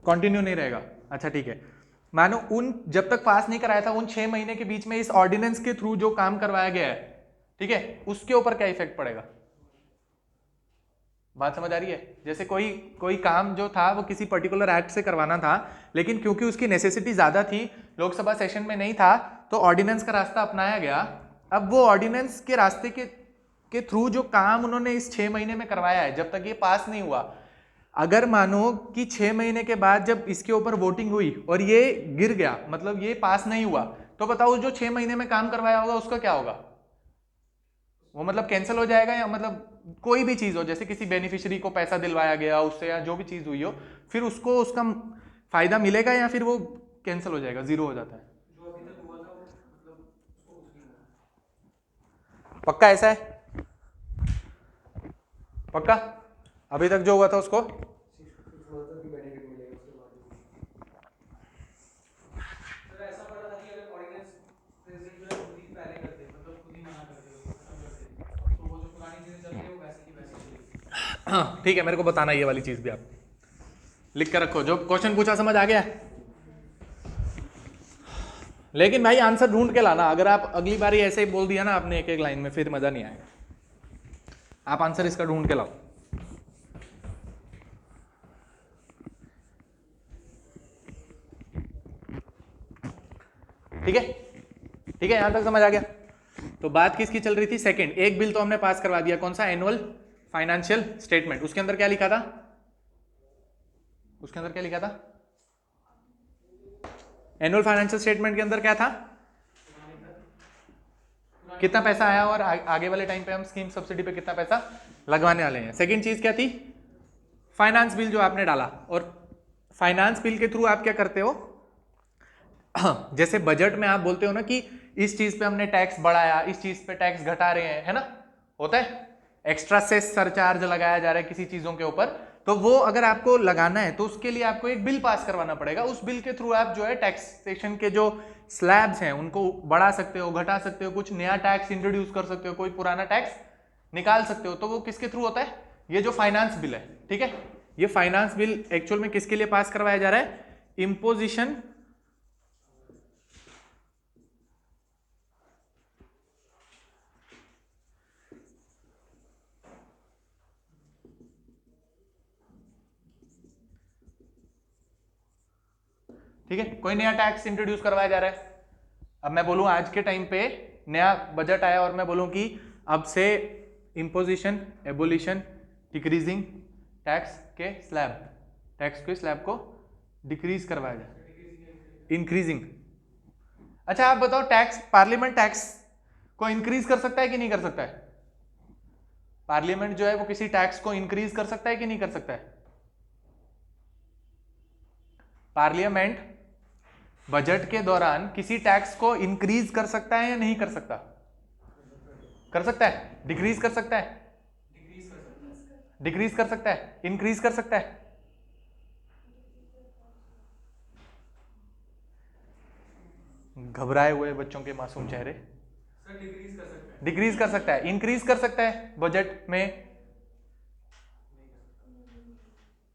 कंटिन्यू नहीं रहेगा। अच्छा ठीक है, मानो उन जब तक पास नहीं कराया था उन 6 महीने के बीच में इस ऑर्डिनेंस के थ्रू जो काम करवाया गया है, ठीक है, उसके ऊपर क्या इफेक्ट पड़ेगा? बात समझ आ रही है? जैसे कोई काम जो था वो किसी पर्टिकुलर एक्ट से करवाना था, लेकिन क्योंकि उसकी नेसेसिटी ज्यादा थी, लोकसभा सेशन में नहीं था, तो ऑर्डिनेंस का रास्ता अपनाया गया। अब वो ऑर्डिनेंस के रास्ते के थ्रू जो काम उन्होंने इस 6 महीने में करवाया है, जब तक ये पास नहीं हुआ, अगर मानो कि 6 महीने के बाद जब इसके ऊपर वोटिंग हुई और ये गिर गया, मतलब ये पास नहीं हुआ, तो बताओ जो 6 महीने में काम करवाया होगा उसका क्या होगा? वो मतलब कैंसिल हो जाएगा, या मतलब कोई भी चीज हो, जैसे किसी बेनिफिशियरी को पैसा दिलवाया गया उससे या जो भी चीज हुई हो, फिर उसको उसका फायदा मिलेगा या फिर वो कैंसिल हो जाएगा, जीरो हो जाता है? जो अभी तक हुआ था वो मतलब उसको कुछ नहीं हुआ। पक्का ऐसा है? पक्का अभी तक जो हुआ था उसको 6 months की बेनिफिट मिलेगा उसके बाद। सर ऐसा पड़ा था कि अगर ऑर्डिनेंस प्रेसिडेंट जो है खुद ही पहले करते, मतलब खुद ही मना करते, उसको खत्म करते, तो वो जो पुरानी चीजें चल रही है वो वैसे की वैसे चलेगी। हाँ ठीक है, मेरे को बताना ये वाली चीज भी आप लिख कर रखो, जो क्वेश्चन पूछा समझ आ गया? लेकिन भाई आंसर ढूंढ के लाना, अगर आप अगली बार ऐसे ही बोल दिया ना आपने एक एक लाइन में, फिर मजा नहीं आएगा। आप आंसर इसका ढूंढ के लाओ। ठीक है, ठीक है, यहां तक समझ आ गया? तो बात किसकी चल रही थी? सेकंड, एक बिल तो हमने पास करवा दिया, कौन सा? Annual financial statement. उसके अंदर क्या लिखा था? उसके अंदर क्या लिखा था? एनुअल फाइनेंशियल स्टेटमेंट के अंदर क्या था? कितना पैसा आया और आगे वाले टाइम पे हम स्कीम सब्सिडी पे कितना पैसा लगवाने वाले हैं। सेकंड चीज क्या थी? फाइनेंस बिल जो आपने डाला, और फाइनेंस बिल के थ्रू आप क्या करते हो? जैसे बजट में आप बोलते हो ना कि इस चीज पे हमने टैक्स बढ़ाया, इस चीज पे टैक्स घटा रहे हैं, है ना? होता है, एक्स्ट्रा सेस सरचार्ज लगाया जा रहा है किसी चीजों के ऊपर, तो वो अगर आपको लगाना है तो उसके लिए आपको एक बिल पास करवाना पड़ेगा। उस बिल के थ्रू आप जो है टैक्सेशन के जो स्लैब्स हैं उनको बढ़ा सकते हो, घटा सकते हो, कुछ नया टैक्स इंट्रोड्यूस कर सकते हो, कोई पुराना टैक्स निकाल सकते हो। तो वो किसके थ्रू होता है? ये जो फाइनेंस बिल है, ठीक है, ये फाइनेंस बिल एक्चुअल में किसके लिए पास करवाया जा रहा है? इम्पोजिशन ठीक है, कोई नया टैक्स इंट्रोड्यूस करवाया जा रहा है। अब मैं बोलूं आज के टाइम पे नया बजट आया और मैं बोलूं कि अब से इंपोजिशन, एबोलिशन, डिक्रीजिंग टैक्स के स्लैब, टैक्स के स्लैब को डिक्रीज करवाया जाए, इंक्रीजिंग। अच्छा आप बताओ, टैक्स, पार्लियामेंट टैक्स को इंक्रीज कर सकता है कि नहीं कर सकता है? पार्लियामेंट जो है वो किसी टैक्स को इंक्रीज कर सकता है कि नहीं कर सकता है? पार्लियामेंट बजट के दौरान किसी टैक्स को इंक्रीज कर सकता है या नहीं कर सकता? कर सकता है। डिक्रीज कर सकता है? डिक्रीज कर सकता है। इंक्रीज कर सकता है? घबराए हुए बच्चों के मासूम चेहरे। सर डिक्रीज कर सकता है। डिक्रीज कर सकता है। इंक्रीज कर सकता है?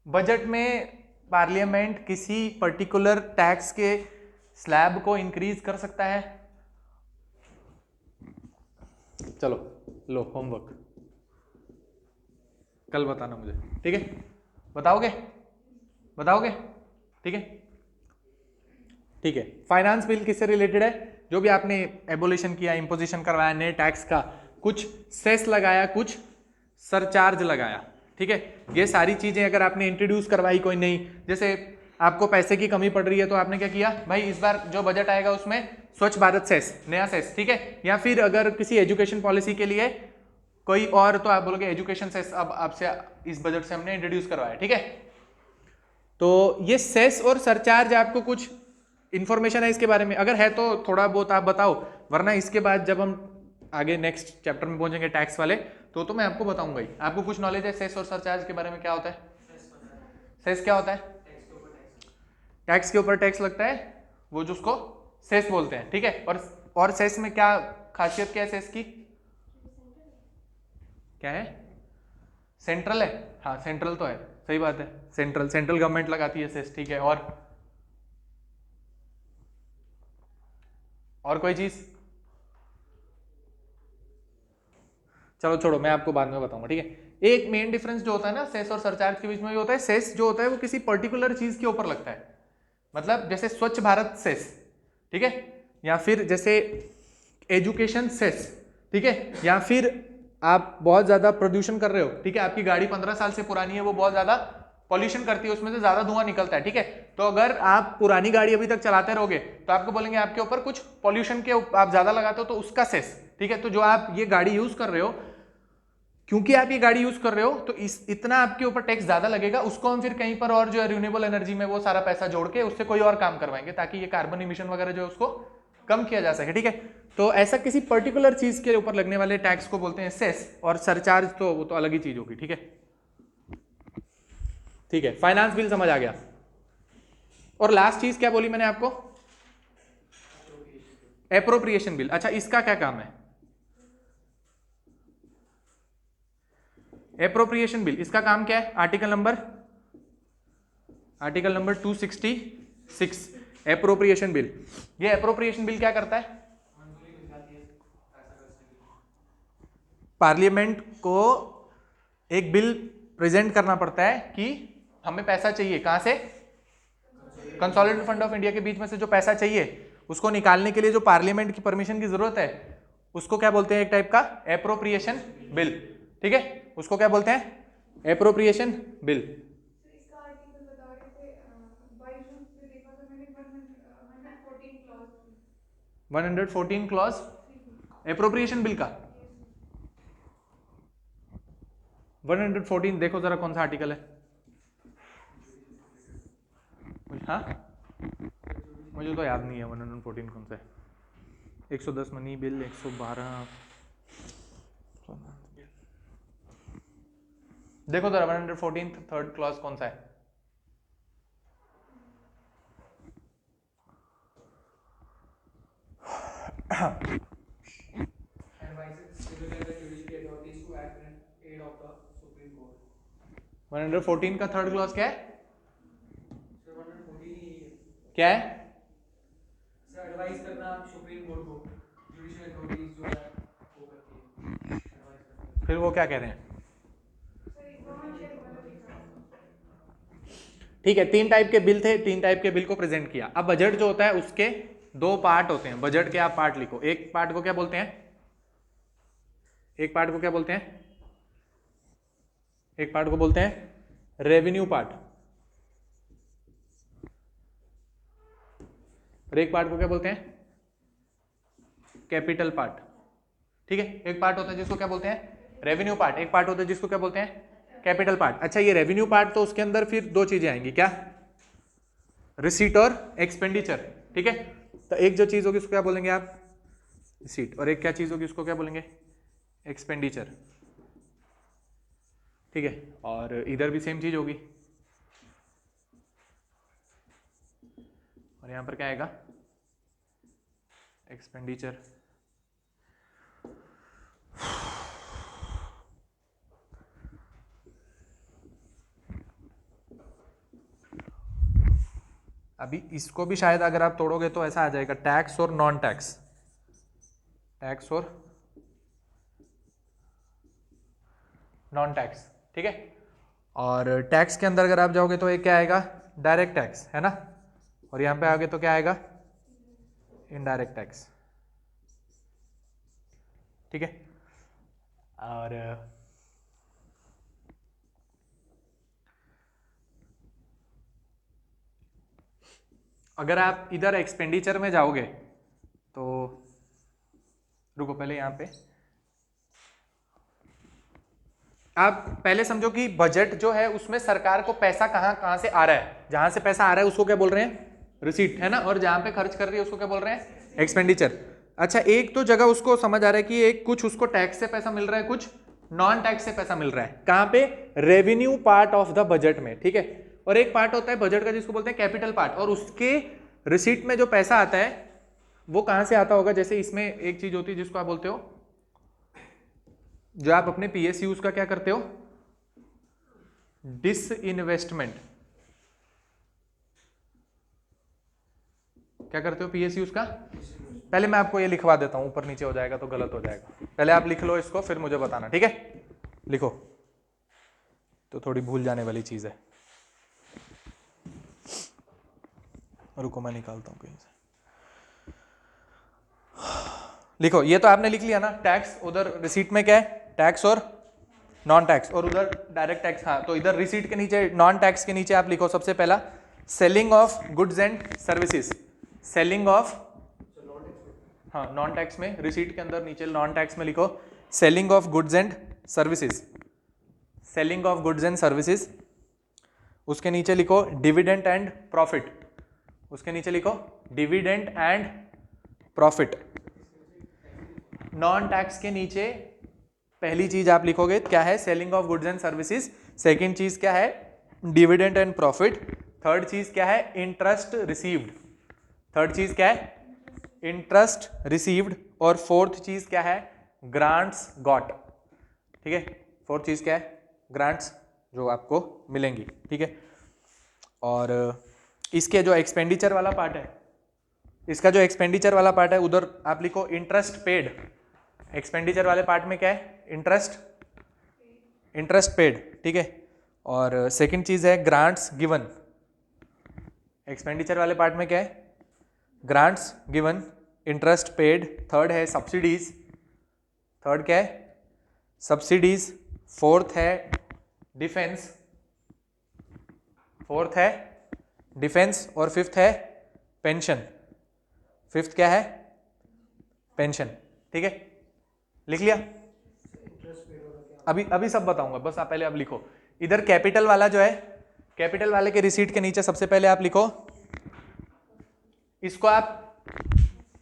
बजट में पार्लियामेंट किसी पर्टिकुलर टैक्स के स्लैब को इंक्रीज कर सकता है चलो लो होमवर्क, कल बताना मुझे, ठीक है? बताओगे? बताओगे? ठीक है, ठीक है। फाइनेंस बिल किससे रिलेटेड है? जो भी आपने एबोलिशन किया, इम्पोजिशन करवाया, नए टैक्स का, कुछ सेस लगाया, कुछ सरचार्ज लगाया, ठीक है? ये सारी चीजें अगर आपने इंट्रोड्यूस करवाई कोई नहीं, जैसे आपको पैसे की कमी पड़ रही है तो आपने क्या किया भाई, इस बार जो बजट आएगा उसमें स्वच्छ भारत सेस, नया सेस, ठीक है? या फिर अगर किसी एजुकेशन पॉलिसी के लिए कोई और, तो आप बोलोगे एजुकेशन सेस अब आपसे इस बजट से हमने इंट्रोड्यूस करवाया, ठीक है? तो ये सेस और सरचार्ज आपको कुछ इंफॉर्मेशन है इसके बारे में? अगर है तो थोड़ा बहुत आप बताओ, वरना इसके बाद जब हम आगे नेक्स्ट चैप्टर में पहुंचेंगे टैक्स वाले, तो मैं आपको बताऊंगा ही। आपको कुछ नॉलेज है सेस और सरचार्ज के बारे में? क्या होता है सेस? क्या होता है? टैक्स के ऊपर टैक्स लगता है, वो जो उसको सेस बोलते हैं, ठीक है? और सेस में क्या खासियत, क्या है सेस की? क्या है? सेंट्रल है, हाँ सेंट्रल तो है, सही बात है, सेंट्रल गवर्नमेंट लगाती है सेस, ठीक है? और कोई चीज? चलो छोड़ो, मैं आपको बाद में बताऊंगा, ठीक है? एक मेन डिफरेंस जो होता है ना सेस और सरचार्ज के बीच में, ये होता है सेस जो होता है वो किसी पर्टिकुलर चीज के ऊपर लगता है, मतलब जैसे स्वच्छ भारत सेस, ठीक है? या फिर जैसे एजुकेशन सेस, ठीक है? या फिर आप बहुत ज्यादा प्रदूषण कर रहे हो, ठीक है? आपकी गाड़ी 15 साल से पुरानी है, वो बहुत ज्यादा पॉल्यूशन करती है, उसमें से ज्यादा धुआं निकलता है, ठीक है? तो अगर आप पुरानी गाड़ी अभी तक चलाते रहोगे तो आपको बोलेंगे आपके ऊपर कुछ पॉल्यूशन के आप ज्यादा लगाते हो, तो उसका सेस, ठीक है? तो जो आप ये गाड़ी यूज कर रहे हो, क्योंकि आप ये गाड़ी यूज कर रहे हो तो इतना आपके ऊपर टैक्स ज्यादा लगेगा, उसको हम फिर कहीं पर और जो है रिन्यूएबल एनर्जी में वो सारा पैसा जोड़ के उससे कोई और काम करवाएंगे, ताकि ये कार्बन इमिशन वगैरह जो है उसको कम किया जा सके, ठीक है? तो ऐसा किसी पर्टिकुलर चीज के ऊपर लगने वाले टैक्स को बोलते हैं सेस, और सरचार्ज तो वो तो अलग ही चीज होगी, ठीक है? ठीक है, फाइनेंस बिल समझ आ गया। और लास्ट चीज क्या बोली मैंने आपको? Appropriation bill. अच्छा, इसका क्या काम है? एप्रोप्रिएशन बिल, इसका काम क्या है? Article number 266 appropriation bill. ये एप्रोप्रिएशन बिल क्या करता है? पार्लियामेंट को एक बिल प्रेजेंट करना पड़ता है कि हमें पैसा चाहिए, कहां से? कंसोलिडेटेड फंड ऑफ इंडिया के बीच में से जो पैसा चाहिए उसको निकालने के लिए जो पार्लियामेंट की परमिशन की जरूरत है, उसको क्या बोलते हैं? एक टाइप का एप्रोप्रिएशन बिल, ठीक है? उसको क्या बोलते हैं? Appropriation bill. इसका आर्टिकल बता रहे थे 22 पे देखा था मैंने 114 क्लॉज 114 क्लॉज एप्रोप्रिएशन बिल का। 114 देखो जरा कौन सा आर्टिकल है? हाँ, मुझे तो याद नहीं है 114 कौन सा है। 110 मनी बिल, 112 देखो जरा 114 थर्ड क्लॉज कौन सा है? Advises civil and judiciary authorities to act in aid of the Supreme Court. 114 का थर्ड क्लॉज क्या है? Sir, 114 क्या है? सर एडवाइस करना सुप्रीम कोर्ट को, जुडिशियल अथॉरिटीज जो है वो करती है एडवाइस करना। फिर वो क्या कह रहे हैं? ठीक है, 3 टाइप के बिल थे, 3 टाइप के बिल को प्रेजेंट किया। अब बजट जो होता है उसके 2 पार्ट होते हैं। बजट के आप पार्ट लिखो। एक पार्ट को क्या बोलते हैं? एक पार्ट को क्या बोलते हैं? एक पार्ट को बोलते हैं रेवेन्यू पार्ट, और एक पार्ट को क्या बोलते हैं? कैपिटल पार्ट, ठीक है? एक पार्ट होता है जिसको क्या बोलते हैं? Revenue part. एक पार्ट होता है जिसको क्या बोलते हैं? Capital part. अच्छा, ये रेवेन्यू पार्ट तो उसके अंदर फिर 2 चीजें आएंगी, क्या? रिसीट और एक्सपेंडिचर, ठीक है? तो एक जो चीज होगी उसको क्या बोलेंगे आप? रिसीट, और एक क्या चीज होगी उसको क्या बोलेंगे? एक्सपेंडिचर, ठीक है? और इधर भी सेम चीज होगी, और यहां पर क्या आएगा? एक्सपेंडिचर। अभी इसको भी शायद अगर आप तोड़ोगे तो ऐसा आ जाएगा टैक्स और नॉन टैक्स, टैक्स और नॉन टैक्स, ठीक है। और टैक्स के अंदर अगर आप जाओगे तो एक क्या आएगा, डायरेक्ट टैक्स, है ना, और यहाँ पे आओगे तो क्या आएगा, इनडायरेक्ट टैक्स, ठीक है। और अगर आप इधर एक्सपेंडिचर में जाओगे तो रुको पहले यहाँ पे आप पहले समझो कि बजट जो है उसमें सरकार को पैसा कहाँ कहाँ से आ रहा है, जहां से पैसा आ रहा है उसको क्या बोल रहे हैं, रिसीट, है ना, और जहां पे खर्च कर रही है उसको क्या बोल रहे हैं, एक्सपेंडिचर। अच्छा, एक तो जगह उसको समझ आ रहा है कि एक कुछ उसको टैक्स से पैसा मिल रहा है, कुछ नॉन टैक्स से पैसा मिल रहा है, कहाँ पे, revenue part of the budget में, ठीक है। और एक पार्ट होता है बजट का जिसको बोलते हैं कैपिटल पार्ट, और उसके रिसीट में जो पैसा आता है वो कहां से आता होगा, जैसे इसमें एक चीज होती है जिसको आप बोलते हो, जो आप अपने पीएसयूज का क्या करते हो, डिसइन्वेस्टमेंट, क्या करते हो पीएसयूज का, पहले मैं आपको ये लिखवा देता हूं, ऊपर नीचे हो जाएगा तो गलत हो जाएगा, पहले आप लिख लो इसको फिर मुझे बताना, ठीक है, लिखो, तो थोड़ी भूल जाने वाली चीज है, रुको मैं निकालता हूं कहीं से, लिखो, ये तो आपने लिख लिया ना, टैक्स, उधर रिसीट में क्या है, टैक्स और नॉन टैक्स, और उधर डायरेक्ट टैक्स, हाँ, तो इधर रिसीट के नीचे, नॉन टैक्स के नीचे आप लिखो सबसे पहला selling of goods and services, selling of, हाँ, नॉन टैक्स में रिसीट के अंदर नीचे नॉन टैक्स में लिखो selling of goods and services, selling of goods and services, उसके नीचे लिखो डिविडेंड एंड प्रॉफिट, उसके नीचे लिखो dividend and profit. Non tax के नीचे पहली चीज आप लिखोगे क्या है, selling of goods and services, second चीज क्या है, डिविडेंड एंड प्रॉफिट, थर्ड चीज क्या है, इंटरेस्ट रिसीव्ड, थर्ड चीज क्या है, इंटरेस्ट रिसीव्ड, और फोर्थ चीज क्या है, ग्रांट्स गॉट, ठीक है, फोर्थ चीज क्या है, ग्रांट्स जो आपको मिलेंगी, ठीक है। और इसके जो एक्सपेंडिचर वाला पार्ट है, इसका जो एक्सपेंडिचर वाला पार्ट है उधर आप लिखो इंटरेस्ट पेड, एक्सपेंडिचर वाले पार्ट में क्या है, इंटरेस्ट, इंटरेस्ट पेड, ठीक है। और सेकंड चीज है ग्रांट्स गिवन, एक्सपेंडिचर वाले पार्ट में क्या है, grants given, interest paid, third है सब्सिडीज, थर्ड क्या है, सब्सिडीज, फोर्थ है डिफेंस, फोर्थ है डिफेंस, और फिफ्थ है पेंशन, फिफ्थ क्या है, पेंशन, ठीक है, लिख लिया, अभी अभी सब बताऊंगा, बस आप पहले अब लिखो, इधर कैपिटल वाला जो है, कैपिटल वाले के रिसीट के नीचे सबसे पहले आप लिखो, इसको आप,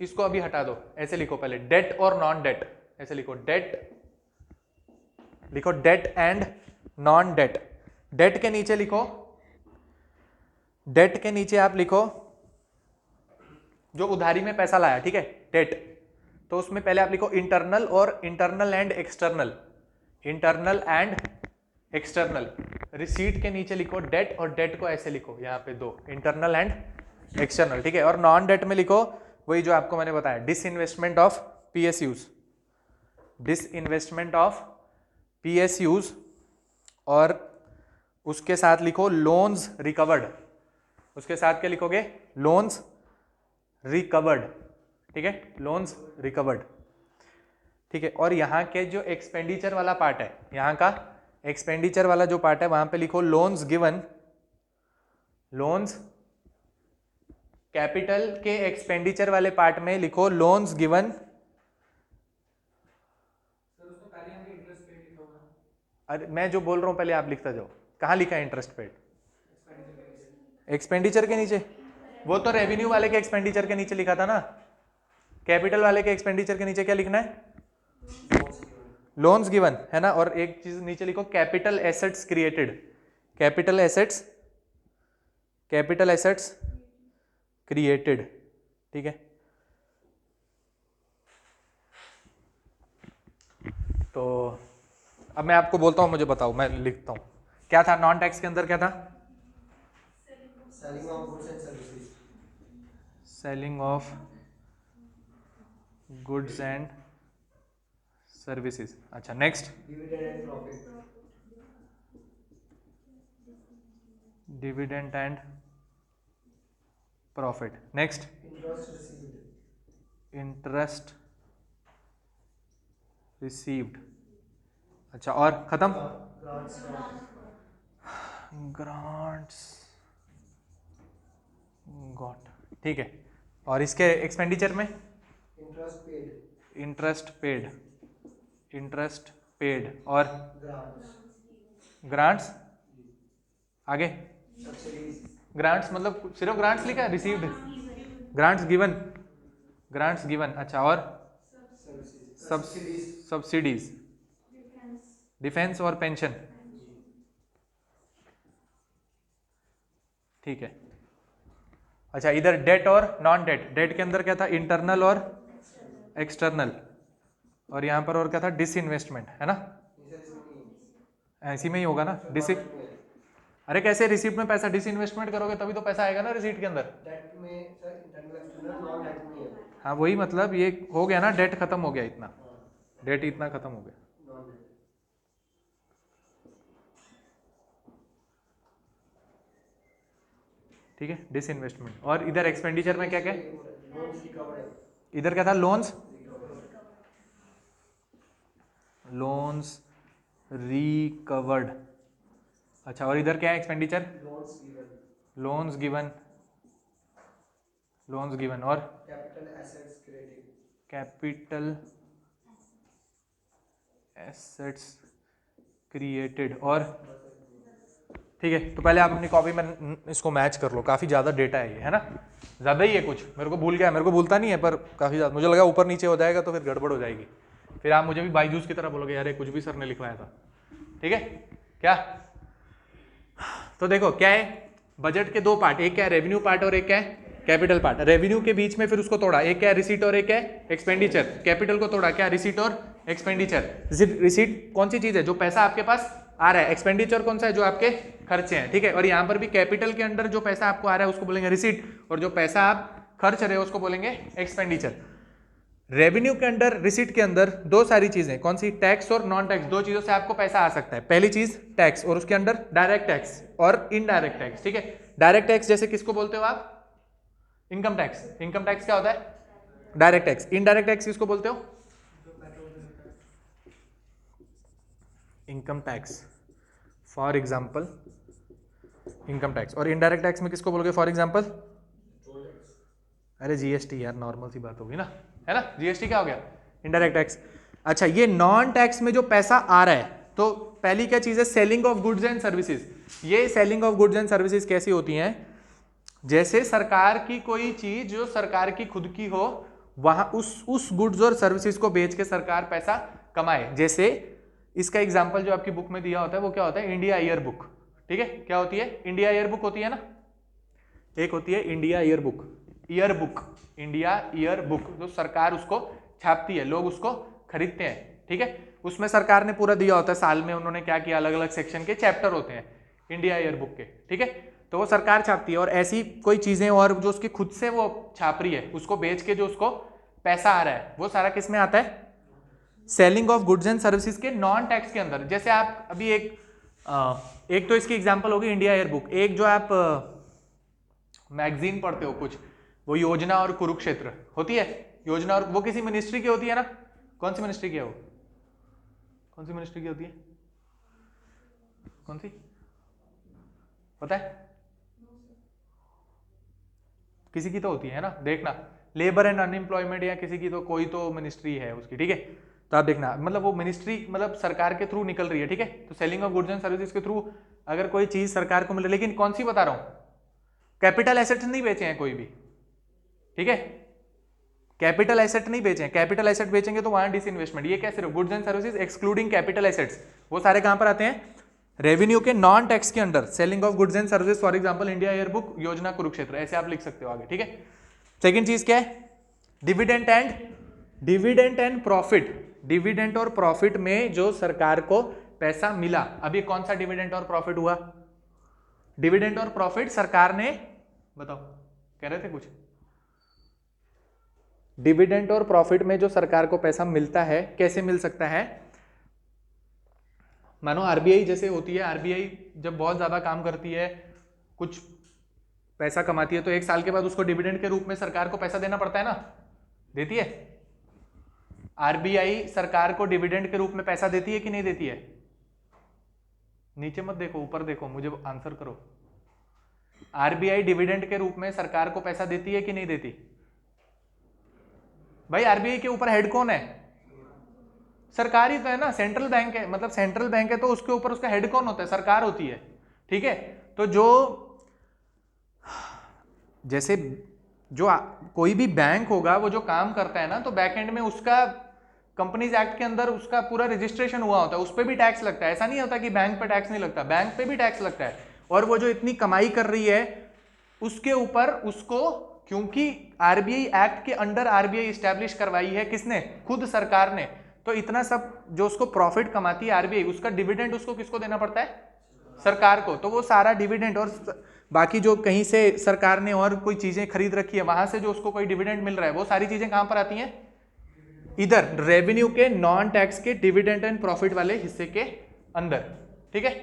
इसको अभी हटा दो, ऐसे लिखो पहले डेट और नॉन डेट, ऐसे लिखो डेट, लिखो debt and non debt, debt के नीचे लिखो, डेट के नीचे आप लिखो जो उधारी में पैसा लाया, ठीक है, डेट, तो उसमें पहले आप लिखो इंटरनल और internal and external, internal and external, receipt के नीचे लिखो डेट, और डेट को ऐसे लिखो यहाँ पे दो, इंटरनल एंड एक्सटर्नल, ठीक है। और नॉन डेट में लिखो वही जो आपको मैंने बताया, disinvestment of PSUs, disinvestment of PSUs, और उसके साथ लिखो लोन्स रिकवर्ड, उसके साथ क्या लिखोगे, लोन्स रिकवर्ड, ठीक है, लोन्स रिकवर्ड, ठीक है। और यहाँ के जो एक्सपेंडिचर वाला पार्ट है, यहाँ का एक्सपेंडिचर वाला जो पार्ट है वहां पे लिखो लोन्स गिवन, लोन्स, कैपिटल के एक्सपेंडिचर वाले पार्ट में लिखो लोन्स गिवन, सर उसको पहले हमने इंटरेस्ट पेड लिखा हुआ है, अरे मैं जो बोल रहा हूं पहले आप लिखता जाओ, कहाँ लिखा है इंटरेस्ट पेड, एक्सपेंडिचर के नीचे। एक्सपेंडिचर के नीचे, वो तो रेवेन्यू वाले के एक्सपेंडिचर के नीचे लिखा था ना, कैपिटल वाले के एक्सपेंडिचर के नीचे क्या लिखना है, लोन्स गिवन, है ना, और एक चीज नीचे लिखो capital assets created, capital assets, capital assets created, ठीक है। तो अब मैं आपको बोलता हूं, मुझे बताओ, मैं लिखता हूं क्या था नॉन टैक्स के अंदर, क्या था, selling of goods and services, selling of goods and services, अच्छा next, dividend and profit, dividend and profit. Next interest received, interest received. अच्छा और खत्म। ग्रांट्स ग्रांट्स गॉट, ठीक है। और इसके एक्सपेंडिचर में interest paid, interest paid, interest paid और ग्रांट्स, ग्रांट्स। आगे सब्सिडीज, ग्रांट्स मतलब सिर्फ ग्रांट्स लिखा है, received, grants given, grants given. अच्छा और सर्विसेज, सब्सिडीज, डिफेंस और पेंशन, ठीक है। अच्छा इधर डेट और नॉन डेट, डेट के अंदर क्या था, इंटरनल और एक्सटर्नल, और यहाँ पर और क्या था, डिसइन्वेस्टमेंट, है ना। ऐसी में ही होगा ना डिस। अरे कैसे रिसीप्ट में पैसा डिसइन्वेस्टमेंट करोगे तभी तो पैसा आएगा ना रिसीट के अंदर। डेट में sir internal external non debt में है, हाँ वही मतलब ये हो गया ना, डेट खत्म हो गया इतना, डेट इतना खत्म हो गया। नॉन डेट, ठीक है डिसइन्वेस्टमेंट। और इधर एक्सपेंडिचर में क्या क्या, लोन्स रिकवर्ड, इधर क्या था, लोन्स, लोन्स रिकवर्ड। अच्छा और इधर क्या है expenditure, loans given, loans given, loans given और capital assets created, capital assets created और, ठीक है। तो पहले आप अपनी कॉपी में इसको मैच कर लो, काफ़ी ज़्यादा डेटा है ये, है ना, ज़्यादा ही है कुछ, मेरे को भूल गया, मेरे को भूलता नहीं है पर काफ़ी ज़्यादा, मुझे लगा ऊपर नीचे हो जाएगा तो फिर गड़बड़ हो जाएगी, फिर आप मुझे भी बाईजूस की तरह बोलोगे यार ये कुछ भी सर ने लिखवाया था। ठीक है क्या, तो देखो क्या है, बजट के दो पार्ट, एक क्या है रेवेन्यू पार्ट और एक क्या है कैपिटल पार्ट। रेवेन्यू के बीच में फिर उसको तोड़ा, एक क्या है रिसीट और एक क्या है एक्सपेंडिचर। कैपिटल को तोड़ा क्या, रिसीट और एक्सपेंडिचर। रिसीट कौन सी चीज है, जो पैसा आपके पास आ रहा है, एक्सपेंडिचर कौन सा है, जो आपके खर्चे हैं। ठीक है, और यहाँ पर भी कैपिटल के अंडर जो पैसा आपको आ रहा है उसको बोलेंगे रिसीट, और जो पैसा आप खर्च रहे हो उसको बोलेंगे एक्सपेंडिचर। रेवेन्यू के अंडर, रिसीट के अंदर दो सारी चीजें, कौन सी, टैक्स और नॉन टैक्स, दो चीजों से आपको पैसा आ सकता है। पहली चीज टैक्स, और उसके अंदर डायरेक्ट टैक्स और इनडायरेक्ट टैक्स। ठीक है, डायरेक्ट टैक्स जैसे किसको बोलते हो आप, इनकम टैक्स। इनकम टैक्स क्या होता है, डायरेक्ट टैक्स। इनडायरेक्ट टैक्स किसको बोलते हो, income tax, for example income tax. और इनडायरेक्ट टैक्स में किसको बोलोगे, फॉर एग्जाम्पल, अरे जीएसटी यार, नॉर्मल सी बात होगी ना, है ना, जीएसटी क्या हो गया, इनडायरेक्ट टैक्स। अच्छा ये नॉन टैक्स में जो पैसा आ रहा है, तो पहली क्या चीज है, selling of goods and services. ये selling of goods and services कैसी होती हैं, जैसे सरकार की कोई चीज जो सरकार की खुद की हो, वहां उस गुड्स और सर्विसेज को बेच के सरकार पैसा कमाए। जैसे इसका एग्जांपल जो आपकी बुक में दिया होता है वो क्या होता है, इंडिया ईयर बुक। ठीक है, क्या होती है, इंडिया ईयर बुक होती है ना, एक होती है India year book, year book, India year book, जो सरकार उसको छापती है, लोग उसको खरीदते हैं। ठीक है, उसमें सरकार ने पूरा दिया होता है, साल में उन्होंने क्या किया, अलग अलग सेक्शन के चैप्टर होते हैं इंडिया ईयर बुक के। ठीक है, तो वो सरकार छापती है, और ऐसी कोई चीजें और जो उसकी खुद से वो छाप रही है, उसको बेच के जो उसको पैसा आ रहा है, वो सारा किस में आता है, selling of goods and services के नॉन टैक्स के अंदर। जैसे आप अभी एक तो इसकी एग्जांपल होगी इंडिया ईयर बुक, एक जो आप मैगजीन पढ़ते हो कुछ, वो योजना और कुरुक्षेत्र होती है, योजना, और वो किसी मिनिस्ट्री की होती है ना, कौन सी मिनिस्ट्री की है वो, कौन सी मिनिस्ट्री की होती है, कौन सी पता है, किसी की तो होती है ना, देखना, लेबर एंड अनएम्प्लॉयमेंट या किसी की तो कोई तो मिनिस्ट्री है उसकी। ठीक है, तो आप देखना, मतलब वो मिनिस्ट्री मतलब सरकार के थ्रू निकल रही है। ठीक है, तो selling of goods and services के थ्रू अगर कोई चीज सरकार को मिल रही है, लेकिन कौन सी बता रहा हूं, कैपिटल एसेट्स नहीं बेचे हैं कोई भी। ठीक है, कैपिटल एसेट नहीं बेचे हैं, कैपिटल एसेट बेचेंगे तो वहां डिसइन्वेस्टमेंट। ये क्या, सिर्फ goods and services excluding capital assets, वो सारे कहां पर आते हैं, रेवेन्यू के नॉन टैक्स के under. Selling of goods and services, for example India year book, योजना कुरुक्षेत्र, ऐसे आप लिख सकते हो आगे। ठीक है, सेकंड चीज क्या है, डिविडेंड एंड प्रॉफिट। डिविडेंड और प्रॉफिट में जो सरकार को पैसा मिला, अभी कौन सा डिविडेंड और प्रॉफिट हुआ, डिविडेंड और प्रॉफिट सरकार ने, बताओ कह रहे थे कुछ, डिविडेंड और प्रॉफिट में जो सरकार को पैसा मिलता है, कैसे मिल सकता है, मानो आरबीआई जैसे होती है, आरबीआई जब बहुत ज्यादा काम करती है कुछ पैसा कमाती है तो 1 साल के बाद उसको डिविडेंड के रूप में सरकार को पैसा देना पड़ता है ना, देती है? आरबीआई सरकार को डिविडेंड के रूप में पैसा देती है कि नहीं देती है? नीचे मत देखो, ऊपर देखो, मुझे आंसर करो। आरबीआई डिविडेंड के रूप में सरकार को पैसा देती है कि नहीं देती? भाई आरबीआई के ऊपर हेड कौन है? सरकार ही तो है ना, सेंट्रल बैंक है, मतलब सेंट्रल बैंक है तो उसके ऊपर उसका हेड कौन होता है? सरकार होती है, ठीक है? तो जो जैसे जो कोई भी बैंक होगा वो जो काम करता है ना, तो बैक एंड में उसका कंपनीज एक्ट के अंदर उसका पूरा रजिस्ट्रेशन हुआ होता है, उस पर भी टैक्स लगता है। ऐसा नहीं होता कि बैंक पे टैक्स नहीं लगता, बैंक पे भी टैक्स लगता है। और वो जो इतनी कमाई कर रही है उसके ऊपर उसको, क्योंकि आरबीआई एक्ट के अंडर आरबीआई इस्टेब्लिश करवाई है, किसने? खुद सरकार ने। तो इतना सब जो उसको प्रॉफिट कमाती है आरबीआई, उसका डिविडेंड उसको किसको देना पड़ता है? सरकार को। तो वो सारा डिविडेंड और बाकी जो कहीं से सरकार ने और कोई चीजें खरीद रखी है वहां से जो उसको कोई डिविडेंड मिल रहा है, वो सारी चीजें कहां पर आती हैं? इधर रेवेन्यू के नॉन टैक्स के डिविडेंड एंड प्रॉफिट वाले हिस्से के अंदर, ठीक है?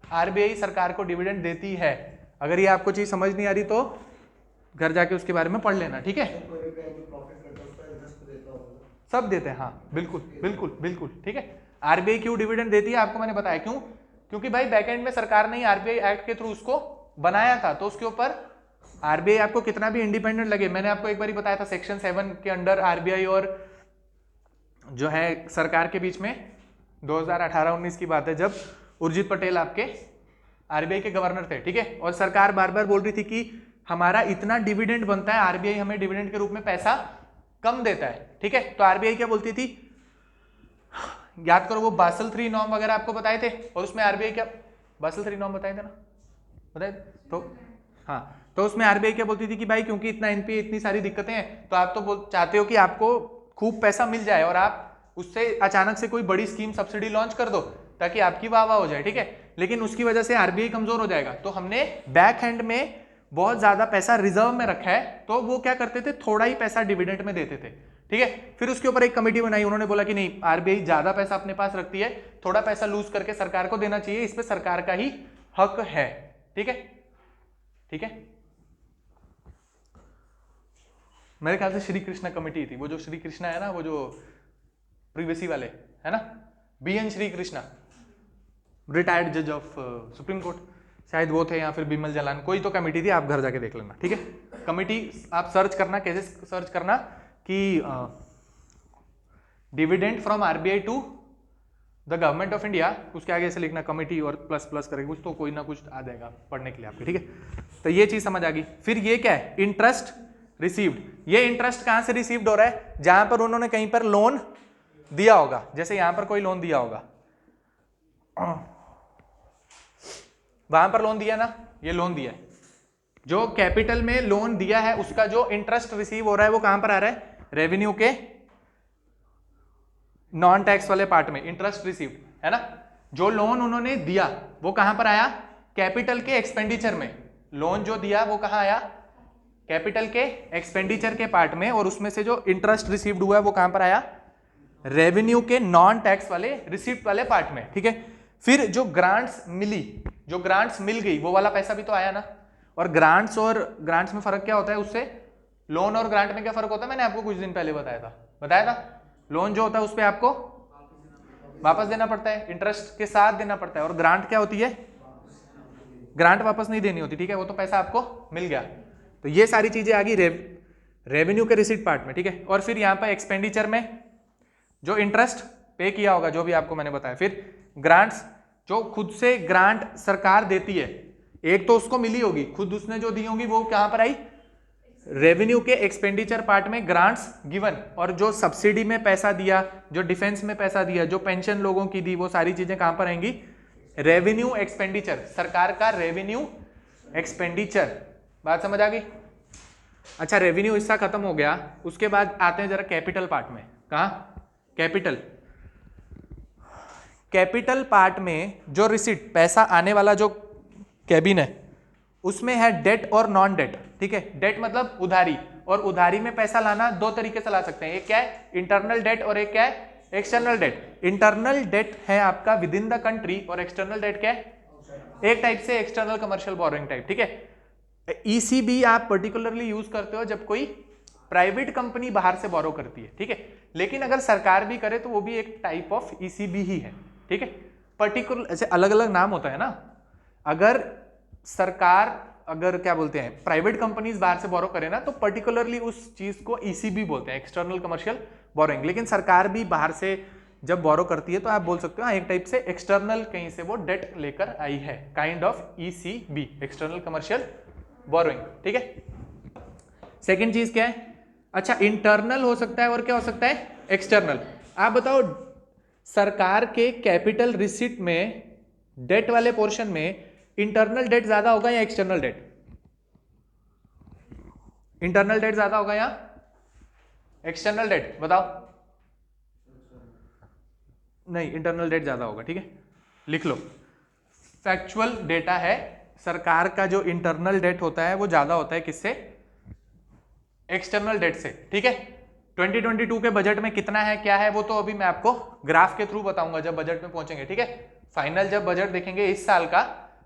आरबीआई सरकार को डिविडेंड देती है। अगर ये आपको चीज समझ नहीं आ रही तो घर जाके उसके बारे में पढ़ लेना, ठीक है? सब देते हैं, हाँ बिल्कुल बिल्कुल बिल्कुल, ठीक है? आरबीआई क्यों डिविडेंड देती है आपको मैंने बताया, क्यों? क्योंकि भाई बैकएंड में सरकार ने आरबीआई एक्ट के थ्रू उसको बनाया था, तो उसके ऊपर आरबीआई आपको कितना भी इंडिपेंडेंट लगे, मैंने आपको एक बार ही बताया था सेक्शन 7 के अंडर आरबीआई और जो है सरकार के बीच में 2018-19 की बात है, जब उर्जित पटेल आपके आरबीआई के गवर्नर थे, ठीक है? और सरकार बार बार बोल रही थी कि हमारा इतना डिविडेंड बनता है, आरबीआई हमें डिविडेंड के रूप में पैसा कम देता है, ठीक है? तो आरबीआई क्या बोलती थी, याद करो वो बासल 3 नॉर्म वगैरह आपको बताए थे, और उसमें आरबीआई क्या, बासल 3 नॉर्म बताए थे ना, बताए? तो हाँ, तो उसमें आरबीआई क्या बोलती थी कि भाई क्योंकि इतना एनपीए, इतनी सारी दिक्कतें हैं, तो आप तो चाहते हो कि आपको खूब पैसा मिल जाए और आप उससे अचानक से कोई बड़ी स्कीम सब्सिडी लॉन्च कर दो ताकि आपकी वाह वाह हो जाए, ठीक है? लेकिन उसकी वजह से आरबीआई कमजोर हो जाएगा, तो हमने बैक हैंड में बहुत ज्यादा पैसा रिजर्व में रखा है, तो वो क्या करते थे, थोड़ा ही पैसा डिविडेंड में देते थे, ठीक है? फिर उसके ऊपर एक कमेटी बनाई, उन्होंने बोला कि नहीं, आरबीआई ज्यादा पैसा अपने पास रखती है, थोड़ा पैसा लूज करके सरकार को देना चाहिए, इस पे सरकार का ही हक है, ठीक है? ठीक है, मेरे ख्याल से श्री कृष्णा कमेटी थी, वो जो श्री कृष्णा है ना, वो जो प्रीवियसी वाले है ना, बीएन श्री कृष्णा, रिटायर्ड जज ऑफ सुप्रीम कोर्ट, शायद वो थे, या फिर बिमल जलान, कोई तो कमेटी थी, आप घर जाके देख लेना, ठीक है? कमेटी आप सर्च करना, कैसे सर्च करना कि dividend from RBI to the government of India, उसके आगे से लिखना कमेटी और प्लस प्लस करके कुछ, तो कोई ना कुछ आ जाएगा पढ़ने के लिए आपके, ठीक है? तो ये चीज समझ आ गई। फिर ये क्या है, इंटरेस्ट रिसीव्ड। ये इंटरेस्ट कहां से रिसीव्ड हो रहा है, जहां पर उन्होंने कहीं पर लोन दिया होगा, जैसे यहां पर कोई लोन दिया होगा, वहां पर लोन दिया ना, ये लोन दिया है, जो कैपिटल में लोन दिया है उसका जो इंटरेस्ट रिसीव हो रहा है वो कहां पर आ रहा है, रेवेन्यू के नॉन टैक्स वाले पार्ट में इंटरेस्ट रिसीव्ड, है ना? जो लोन उन्होंने दिया वो कहां पर आया, कैपिटल के एक्सपेंडिचर में। लोन जो दिया वो कहां आया, कैपिटल के एक्सपेंडिचर के पार्ट में, और उसमें से जो इंटरेस्ट रिसीव्ड हुआ है वो कहां पर आया, रेवेन्यू के नॉन टैक्स वाले रिसीप्ट वाले पार्ट में, ठीक है? फिर जो ग्रांट्स मिली, जो ग्रांट्स मिल गई, वो वाला पैसा भी तो आया ना। और ग्रांट्स में फर्क क्या होता है उससे, लोन और ग्रांट में क्या फर्क होता है, मैंने आपको कुछ दिन पहले बताया था। लोन जो होता है उस पर आपको वापस देना पड़ता है, इंटरेस्ट के साथ देना पड़ता है, और ग्रांट क्या होती है, ग्रांट वापस नहीं देनी होती, ठीक है? वो तो पैसा आपको मिल गया। तो ये सारी चीजें आ गई रेवेन्यू के रिसीट पार्ट में, ठीक है? और फिर यहाँ पर एक्सपेंडिचर में जो इंटरेस्ट पे किया होगा, जो भी आपको मैंने बताया। फिर ग्रांट्स, जो खुद से ग्रांट सरकार देती है, एक तो उसको मिली होगी, खुद उसने जो दी होगी, वो कहां पर आई, रेवेन्यू के एक्सपेंडिचर पार्ट में ग्रांट्स गिवन। और जो सब्सिडी में पैसा दिया, जो डिफेंस में पैसा दिया, जो पेंशन लोगों की दी, वो सारी चीजें कहां पर आएंगी, रेवेन्यू एक्सपेंडिचर, सरकार का रेवेन्यू एक्सपेंडिचर। बात समझ आ गई? अच्छा, रेवेन्यू हिस्सा खत्म हो गया, उसके बाद आते हैं जरा कैपिटल पार्ट में। कहा, कैपिटल पार्ट में जो रिसीट, पैसा आने वाला जो कैबिन है, उसमें है डेट और नॉन डेट, ठीक है? डेट मतलब उधारी, और उधारी में पैसा लाना दो तरीके से ला सकते हैं, एक क्या है, इंटरनल डेट, और एक क्या है, एक्सटर्नल डेट। इंटरनल डेट है आपका विद इन द कंट्री, और एक्सटर्नल डेट क्या है, एक टाइप से एक्सटर्नल कमर्शियल बोरोइंग टाइप, ठीक है। ईसीबी आप पर्टिकुलरली यूज करते हो जब कोई प्राइवेट कंपनी बाहर से बोरो करती है, ठीक है। लेकिन अगर सरकार भी करे तो वो भी एक टाइप ऑफ ईसीबी ही है, ठीक है। पर्टिकुलर ऐसे अलग अलग नाम होता है ना, अगर सरकार अगर क्या बोलते हैं प्राइवेट कंपनीज बाहर से बोरो करे ना तो पर्टिकुलरली उस चीज को ईसीबी बोलते हैं, एक्सटर्नल कमर्शियल बोरोइंग। लेकिन सरकार भी बाहर से जब बोरो करती है तो आप बोल सकते हो एक टाइप से एक्सटर्नल कहीं से वो डेट लेकर आई है, kind of ECB, external commercial borrowing, ठीक है। सेकेंड चीज क्या है, अच्छा इंटरनल हो सकता है और क्या हो सकता है एक्सटर्नल। आप बताओ सरकार के कैपिटल रिसीट में डेट वाले पोर्शन में इंटरनल डेट ज्यादा होगा या एक्सटर्नल डेट? इंटरनल डेट ज्यादा होगा या एक्सटर्नल डेट? बताओ। नहीं, इंटरनल डेट ज्यादा होगा, ठीक है, लिख लो। फैक्चुअल डेटा है, सरकार का जो इंटरनल डेट होता है वो ज्यादा होता है किससे? एक्सटर्नल डेट से, ठीक है। 2022 के बजट में कितना है क्या है वो तो अभी मैं आपको ग्राफ के थ्रू बताऊंगा जब बजट में पहुंचेंगे, ठीक है। फाइनल जब बजट देखेंगे इस साल का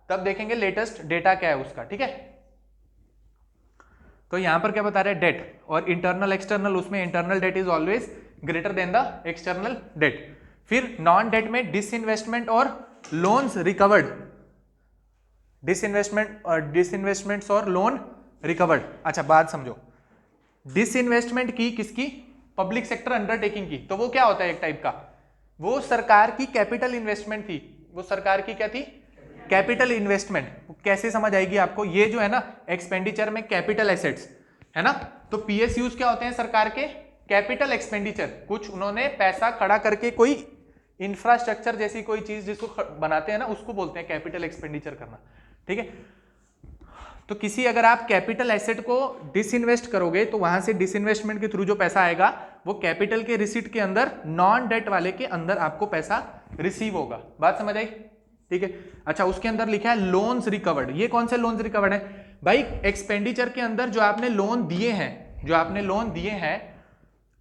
तब देखेंगे लेटेस्ट डेटा क्या है उसका, ठीक है। तो यहां पर क्या बता रहे हैं, डेट और इंटरनल एक्सटर्नल, उसमें internal debt is always greater than the external debt. फिर नॉन डेट में डिसइन्वेस्टमेंट और लोन्स रिकवर्ड, डिसइन्वेस्टमेंट्स और लोन रिकवर्ड। अच्छा बात समझो, डिसइन्वेस्टमेंट की किसकी? पब्लिक सेक्टर अंडरटेकिंग की। तो वो क्या होता है एक टाइप का, वो सरकार की कैपिटल इन्वेस्टमेंट थी, वो सरकार की क्या थी? Capital investment. कैसे समझ आएगी आपको, ये जो है ना एक्सपेंडिचर में कैपिटल एसेट्स है ना, तो पीएसयूज क्या होते हैं सरकार के? Capital expenditure. कुछ उन्होंने पैसा खड़ा करके कोई इंफ्रास्ट्रक्चर जैसी कोई चीज जिसको बनाते हैं ना उसको बोलते हैं कैपिटल एक्सपेंडिचर करना, ठीक है। तो किसी अगर आप कैपिटल एसेट को डिसइन्वेस्ट करोगे तो वहां से डिसइन्वेस्टमेंट के थ्रू जो पैसा आएगा वो कैपिटल के रिसीट के अंदर नॉन डेट वाले के अंदर आपको पैसा रिसीव होगा। बात समझ आई, ठीक है। अच्छा उसके अंदर लिखा है लोन्स रिकवर्ड। ये कौन से लोन्स रिकवर्ड है भाई? एक्सपेंडिचर के अंदर जो आपने लोन दिए हैं, जो आपने लोन दिए हैं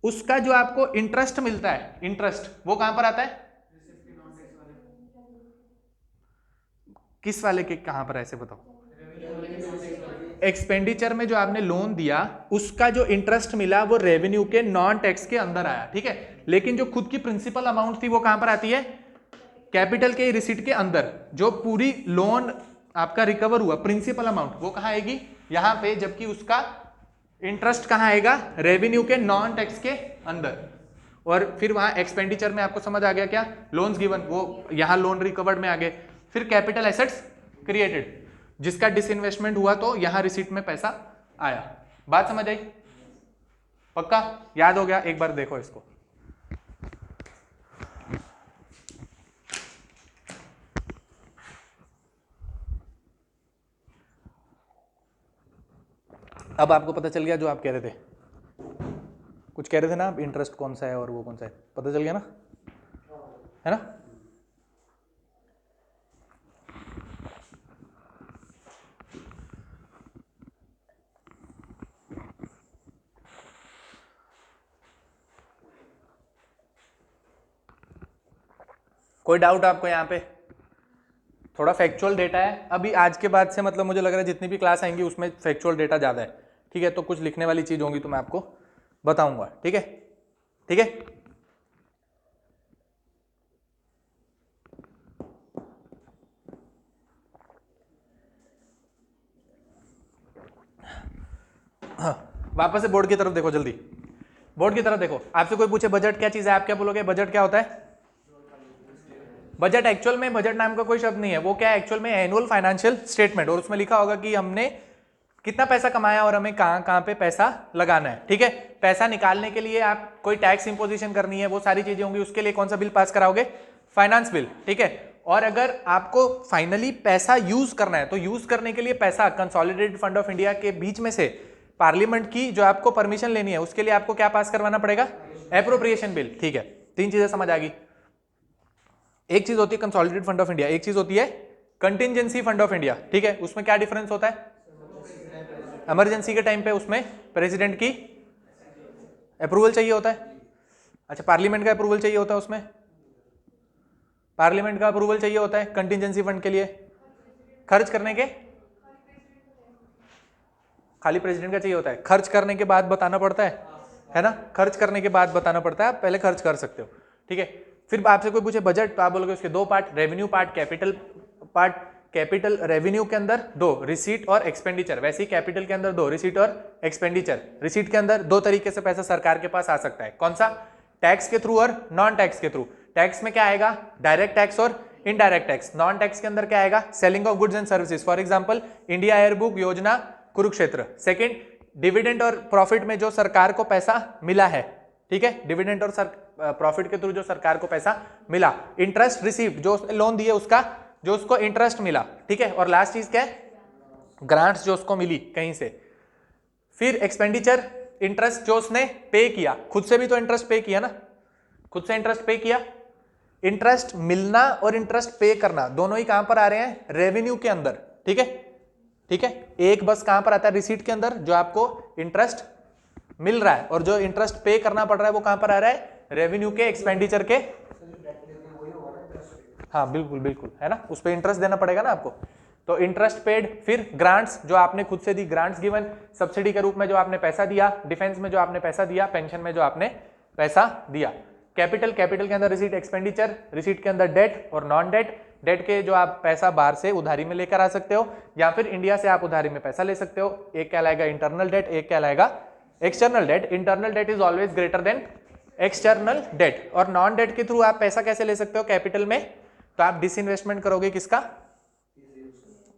उसका जो आपको इंटरेस्ट मिलता है, इंटरेस्ट वो कहां पर आता है? किस वाले के कहां पर? ऐसे बताओ। एक्सपेंडिचर में जो आपने लोन दिया उसका जो इंटरेस्ट मिला वो रेवेन्यू के नॉन टैक्स के अंदर आया, ठीक है। लेकिन जो खुद की प्रिंसिपल अमाउंट थी वो कहां पर आती है? कैपिटल के रिसीट के अंदर। जो पूरी लोन आपका रिकवर हुआ प्रिंसिपल अमाउंट वो कहां आएगी? यहां पे, जबकि उसका इंटरेस्ट कहां आएगा? रेवेन्यू के नॉन टैक्स के अंदर। और फिर वहां एक्सपेंडिचर में आपको समझ आ गया क्या? लोन्स गिवन, वो यहां लोन रिकवर्ड में आ गए। फिर कैपिटल एसेट्स क्रिएटेड, जिसका डिसइन्वेस्टमेंट हुआ तो यहां रिसीट में पैसा आया। बात समझ आई? पक्का याद हो गया? एक बार देखो इसको। अब आपको पता चल गया जो आप कह रहे थे, कुछ कह रहे थे ना आप, इंटरेस्ट कौन सा है और वो कौन सा है, पता चल गया ना, है ना? कोई डाउट आपको यहाँ पे? थोड़ा फैक्चुअल डेटा है अभी, आज के बाद से मतलब मुझे लग रहा है जितनी भी क्लास आएंगी उसमें फैक्चुअल डेटा ज़्यादा है, ठीक है। तो कुछ लिखने वाली चीज़ होंगी तो मैं आपको बताऊंगा, ठीक है, ठीक है। हाँ, वापस से बोर्ड की तरफ देखो, जल्दी बोर्ड की तरफ देखो। आपसे कोई पूछे बजट क्या चीज़ है, आप क्या बोलोगे? बजट क्या होता है? बजट एक्चुअल में बजट नाम का कोई शब्द नहीं है, वो क्या है एक्चुअल में? Annual financial statement. और उसमें लिखा होगा कि हमने कितना पैसा कमाया और हमें कहाँ कहाँ पे पैसा लगाना है, ठीक है। पैसा निकालने के लिए आप कोई टैक्स इंपोजिशन करनी है, वो सारी चीजें होंगी, उसके लिए कौन सा बिल पास कराओगे? फाइनेंस बिल, ठीक है। और अगर आपको फाइनली पैसा यूज करना है तो यूज करने के लिए पैसा कंसोलिडेटेड फंड ऑफ इंडिया के बीच में से पार्लियामेंट की जो आपको परमिशन लेनी है उसके लिए आपको क्या पास करवाना पड़ेगा? एप्रोप्रिएशन बिल, ठीक है। तीन चीजें समझ आ गई। एक चीज होती है कंसोलिडेटेड फंड ऑफ इंडिया, एक चीज होती है कंटिजेंसी फंड ऑफ इंडिया, ठीक है। उसमें क्या डिफरेंस होता है? इमरजेंसी के टाइम पे उसमें प्रेसिडेंट की अप्रूवल चाहिए होता है। अच्छा, पार्लियामेंट का अप्रूवल चाहिए होता है, उसमें पार्लियामेंट का अप्रूवल चाहिए होता है कंटिजेंसी फंड के लिए। खर्च करने के खाली प्रेसिडेंट का चाहिए होता है, खर्च करने के बाद बताना पड़ता है ना, खर्च करने के बाद बताना पड़ता है, आप पहले खर्च कर सकते हो, ठीक है। फिर आपसे कोई पूछे बजट तो आप बोलोगे उसके दो part, revenue part, capital part. Capital revenue के अंदर दो, रिसीट और एक्सपेंडिचर, वैसे ही कैपिटल के अंदर दो, रिसीट और एक्सपेंडिचर। रिसीट के अंदर दो तरीके से पैसा सरकार के पास आ सकता है, कौन सा, टैक्स के थ्रू और नॉन टैक्स के थ्रू। टैक्स में क्या आएगा, डायरेक्ट टैक्स और इनडायरेक्ट टैक्स। नॉन टैक्स के अंदर क्या आएगा, selling of goods and services, for example India yearbook योजना कुरुक्षेत्र। सेकंड, डिविडेंड और प्रॉफिट में जो सरकार को पैसा मिला है, ठीक है, डिविडेंड और प्रॉफिट के थ्रू जो सरकार को पैसा मिला। इंटरेस्ट रिसीव्ड, जो उसने लोन दिए उसका जो उसको इंटरेस्ट मिला, ठीक है। और लास्ट चीज क्या है, ग्रांट्स जो उसको मिली कहीं से। फिर एक्सपेंडिचर, इंटरेस्ट जो उसने पे किया, खुद से भी तो इंटरेस्ट पे किया ना, खुद से इंटरेस्ट पे किया। इंटरेस्ट मिलना और इंटरेस्ट पे करना दोनों ही कहां पर आ रहे हैं, रेवेन्यू के अंदर, ठीक है, ठीक है। एक बस कहां पर आता है, रिसीट के अंदर, जो आपको इंटरेस्ट मिल रहा है, और जो इंटरेस्ट पे करना पड़ रहा है वो कहां पर आ रहा है, रेवेन्यू के, एक्सपेंडिचर के। हाँ बिल्कुल बिल्कुल, है ना, उस पर इंटरेस्ट देना पड़ेगा ना आपको, तो इंटरेस्ट पेड। फिर ग्रांट्स जो आपने खुद से दी, ग्रांट्स गिवन, सब्सिडी के रूप में जो आपने पैसा दिया, डिफेंस में जो आपने पैसा दिया, पेंशन में जो आपने पैसा दिया। कैपिटल, कैपिटल के अंदर रिसीट, एक्सपेंडिचर, रिसीट के अंदर डेट और नॉन डेट। डेट के जो आप पैसा बाहर से उधारी में लेकर आ सकते हो, या फिर इंडिया से आप उधारी में पैसा ले सकते हो। एक कहलाएगा इंटरनल डेट, एक कहलाएगा external debt. Internal debt is always greater than external debt. और नॉन डेट के थ्रू आप पैसा कैसे ले सकते हो, कैपिटल में, तो आप डिसइन्वेस्टमेंट करोगे किसका,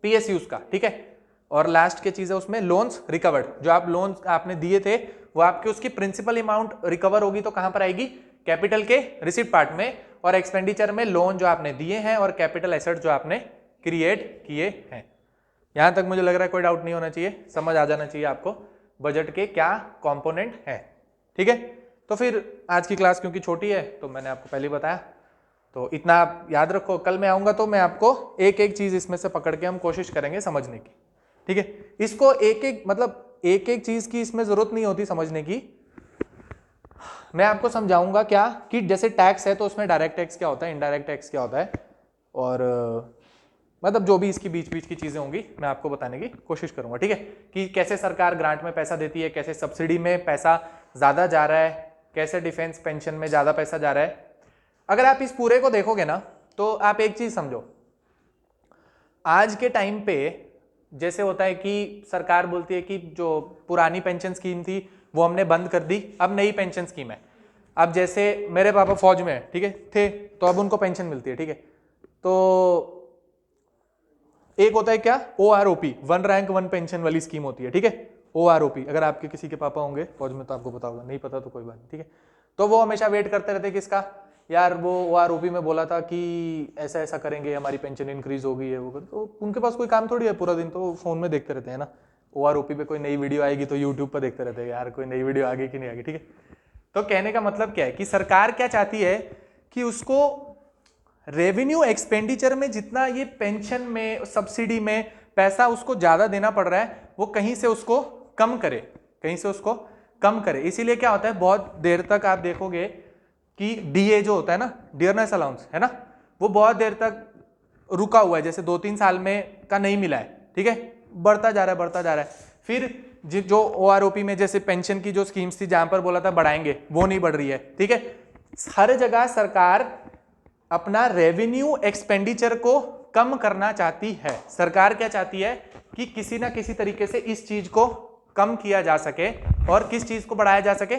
पीएसयूज का, ठीक है। और लास्ट की चीज है उसमें लोन्स रिकवर्ड, जो आप लोन्स आपने दिए थे वो आपके उसकी प्रिंसिपल अमाउंट रिकवर होगी तो कहां पर आएगी, कैपिटल के रिसीट पार्ट में। और एक्सपेंडिचर में लोन जो आपने दिए हैं और कैपिटल एसेट जो आपने क्रिएट किए हैं। यहां तक मुझे लग रहा है कोई डाउट नहीं होना चाहिए, समझ आ जाना चाहिए आपको बजट के क्या कंपोनेंट है, ठीक है। तो फिर आज की क्लास क्योंकि छोटी है तो मैंने आपको पहले ही बताया, तो इतना आप याद रखो। कल मैं आऊंगा तो मैं आपको एक एक चीज इसमें से पकड़ के हम कोशिश करेंगे समझने की, ठीक है। इसको एक एक मतलब एक एक चीज की इसमें जरूरत नहीं होती समझने की, मैं आपको समझाऊंगा क्या कि जैसे टैक्स है तो उसमें डायरेक्ट टैक्स क्या होता है, इनडायरेक्ट टैक्स क्या होता है, और मतलब जो भी इसकी बीच बीच की चीजें होंगी मैं आपको बताने की कोशिश करूंगा, ठीक है। कि कैसे सरकार ग्रांट में पैसा देती है, कैसे सब्सिडी में पैसा ज्यादा जा रहा है, कैसे डिफेंस पेंशन में ज्यादा पैसा जा रहा है। अगर आप इस पूरे को देखोगे ना तो आप एक चीज समझो, आज के टाइम पे जैसे होता है कि सरकार बोलती है कि जो पुरानी पेंशन स्कीम थी वो हमने बंद कर दी, अब नई पेंशन स्कीम है। अब जैसे मेरे पापा फौज में है, ठीक है, थे, तो अब उनको पेंशन मिलती है, ठीक है। तो एक होता है क्या, OROP, one rank one pension वाली स्कीम होती है, ठीक है, OROP। अगर आपके किसी के पापा होंगे फौज में तो आपको पता होगा, नहीं पता तो कोई बात नहीं, ठीक है। तो वो हमेशा वेट करते रहते किसका, यार वो OROP में बोला था कि ऐसा ऐसा करेंगे, हमारी पेंशन इंक्रीज होगी है वो, तो उनके पास कोई काम थोड़ी है, पूरा दिन तो फोन में देखते रहते हैं ना। OROP पे कोई नई वीडियो आएगी तो यूट्यूब पर देखते रहते हैं, यार कोई नई वीडियो आ गई कि नहीं आ गई, ठीक है। तो कहने का मतलब क्या है कि सरकार क्या चाहती है कि उसको रेवेन्यू एक्सपेंडिचर में जितना ये पेंशन में, सब्सिडी में पैसा उसको ज्यादा देना पड़ रहा है, वो कहीं से उसको कम करे, कहीं से उसको कम करे। इसीलिए क्या होता है, बहुत देर तक आप देखोगे कि DA जो होता है ना, डियरनेस अलाउंस, है ना, वो बहुत देर तक रुका हुआ है, जैसे 2-3 साल में का नहीं मिला है, ठीक है, बढ़ता जा रहा है, बढ़ता जा रहा है। फिर जो OROP में जैसे पेंशन की जो स्कीम्स थी जहां पर बोला था बढ़ाएंगे, वो नहीं बढ़ रही है, ठीक है। हर जगह सरकार अपना रेवेन्यू एक्सपेंडिचर को कम करना चाहती है। सरकार क्या चाहती है कि किसी ना किसी तरीके से इस चीज को कम किया जा सके, और किस चीज को बढ़ाया जा सके,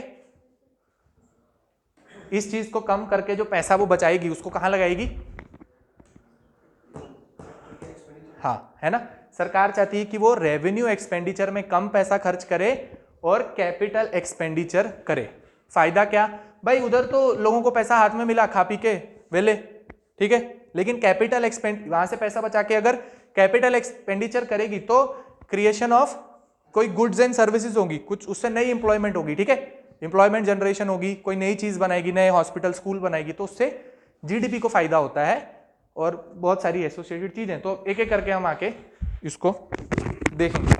इस चीज को कम करके जो पैसा वो बचाएगी उसको कहां लगाएगी, हाँ, है ना। सरकार चाहती है कि वो रेवेन्यू एक्सपेंडिचर में कम पैसा खर्च करे और कैपिटल एक्सपेंडिचर करे। फायदा क्या भाई, उधर तो लोगों को पैसा हाथ में मिला, खा पी के वेले, ठीक है, लेकिन कैपिटल वहां से पैसा बचा के अगर कैपिटल एक्सपेंडिचर करेगी तो क्रिएशन ऑफ कोई गुड्स एंड सर्विसेज होगी, कुछ उससे नई इंप्लॉयमेंट होगी, ठीक है, इंप्लॉयमेंट जनरेशन होगी, कोई नई चीज बनाएगी, नए हॉस्पिटल स्कूल बनाएगी, तो उससे GDP को फायदा होता है और बहुत सारी एसोसिएटेड चीजें। तो एक एक करके हम आके इसको देखेंगे।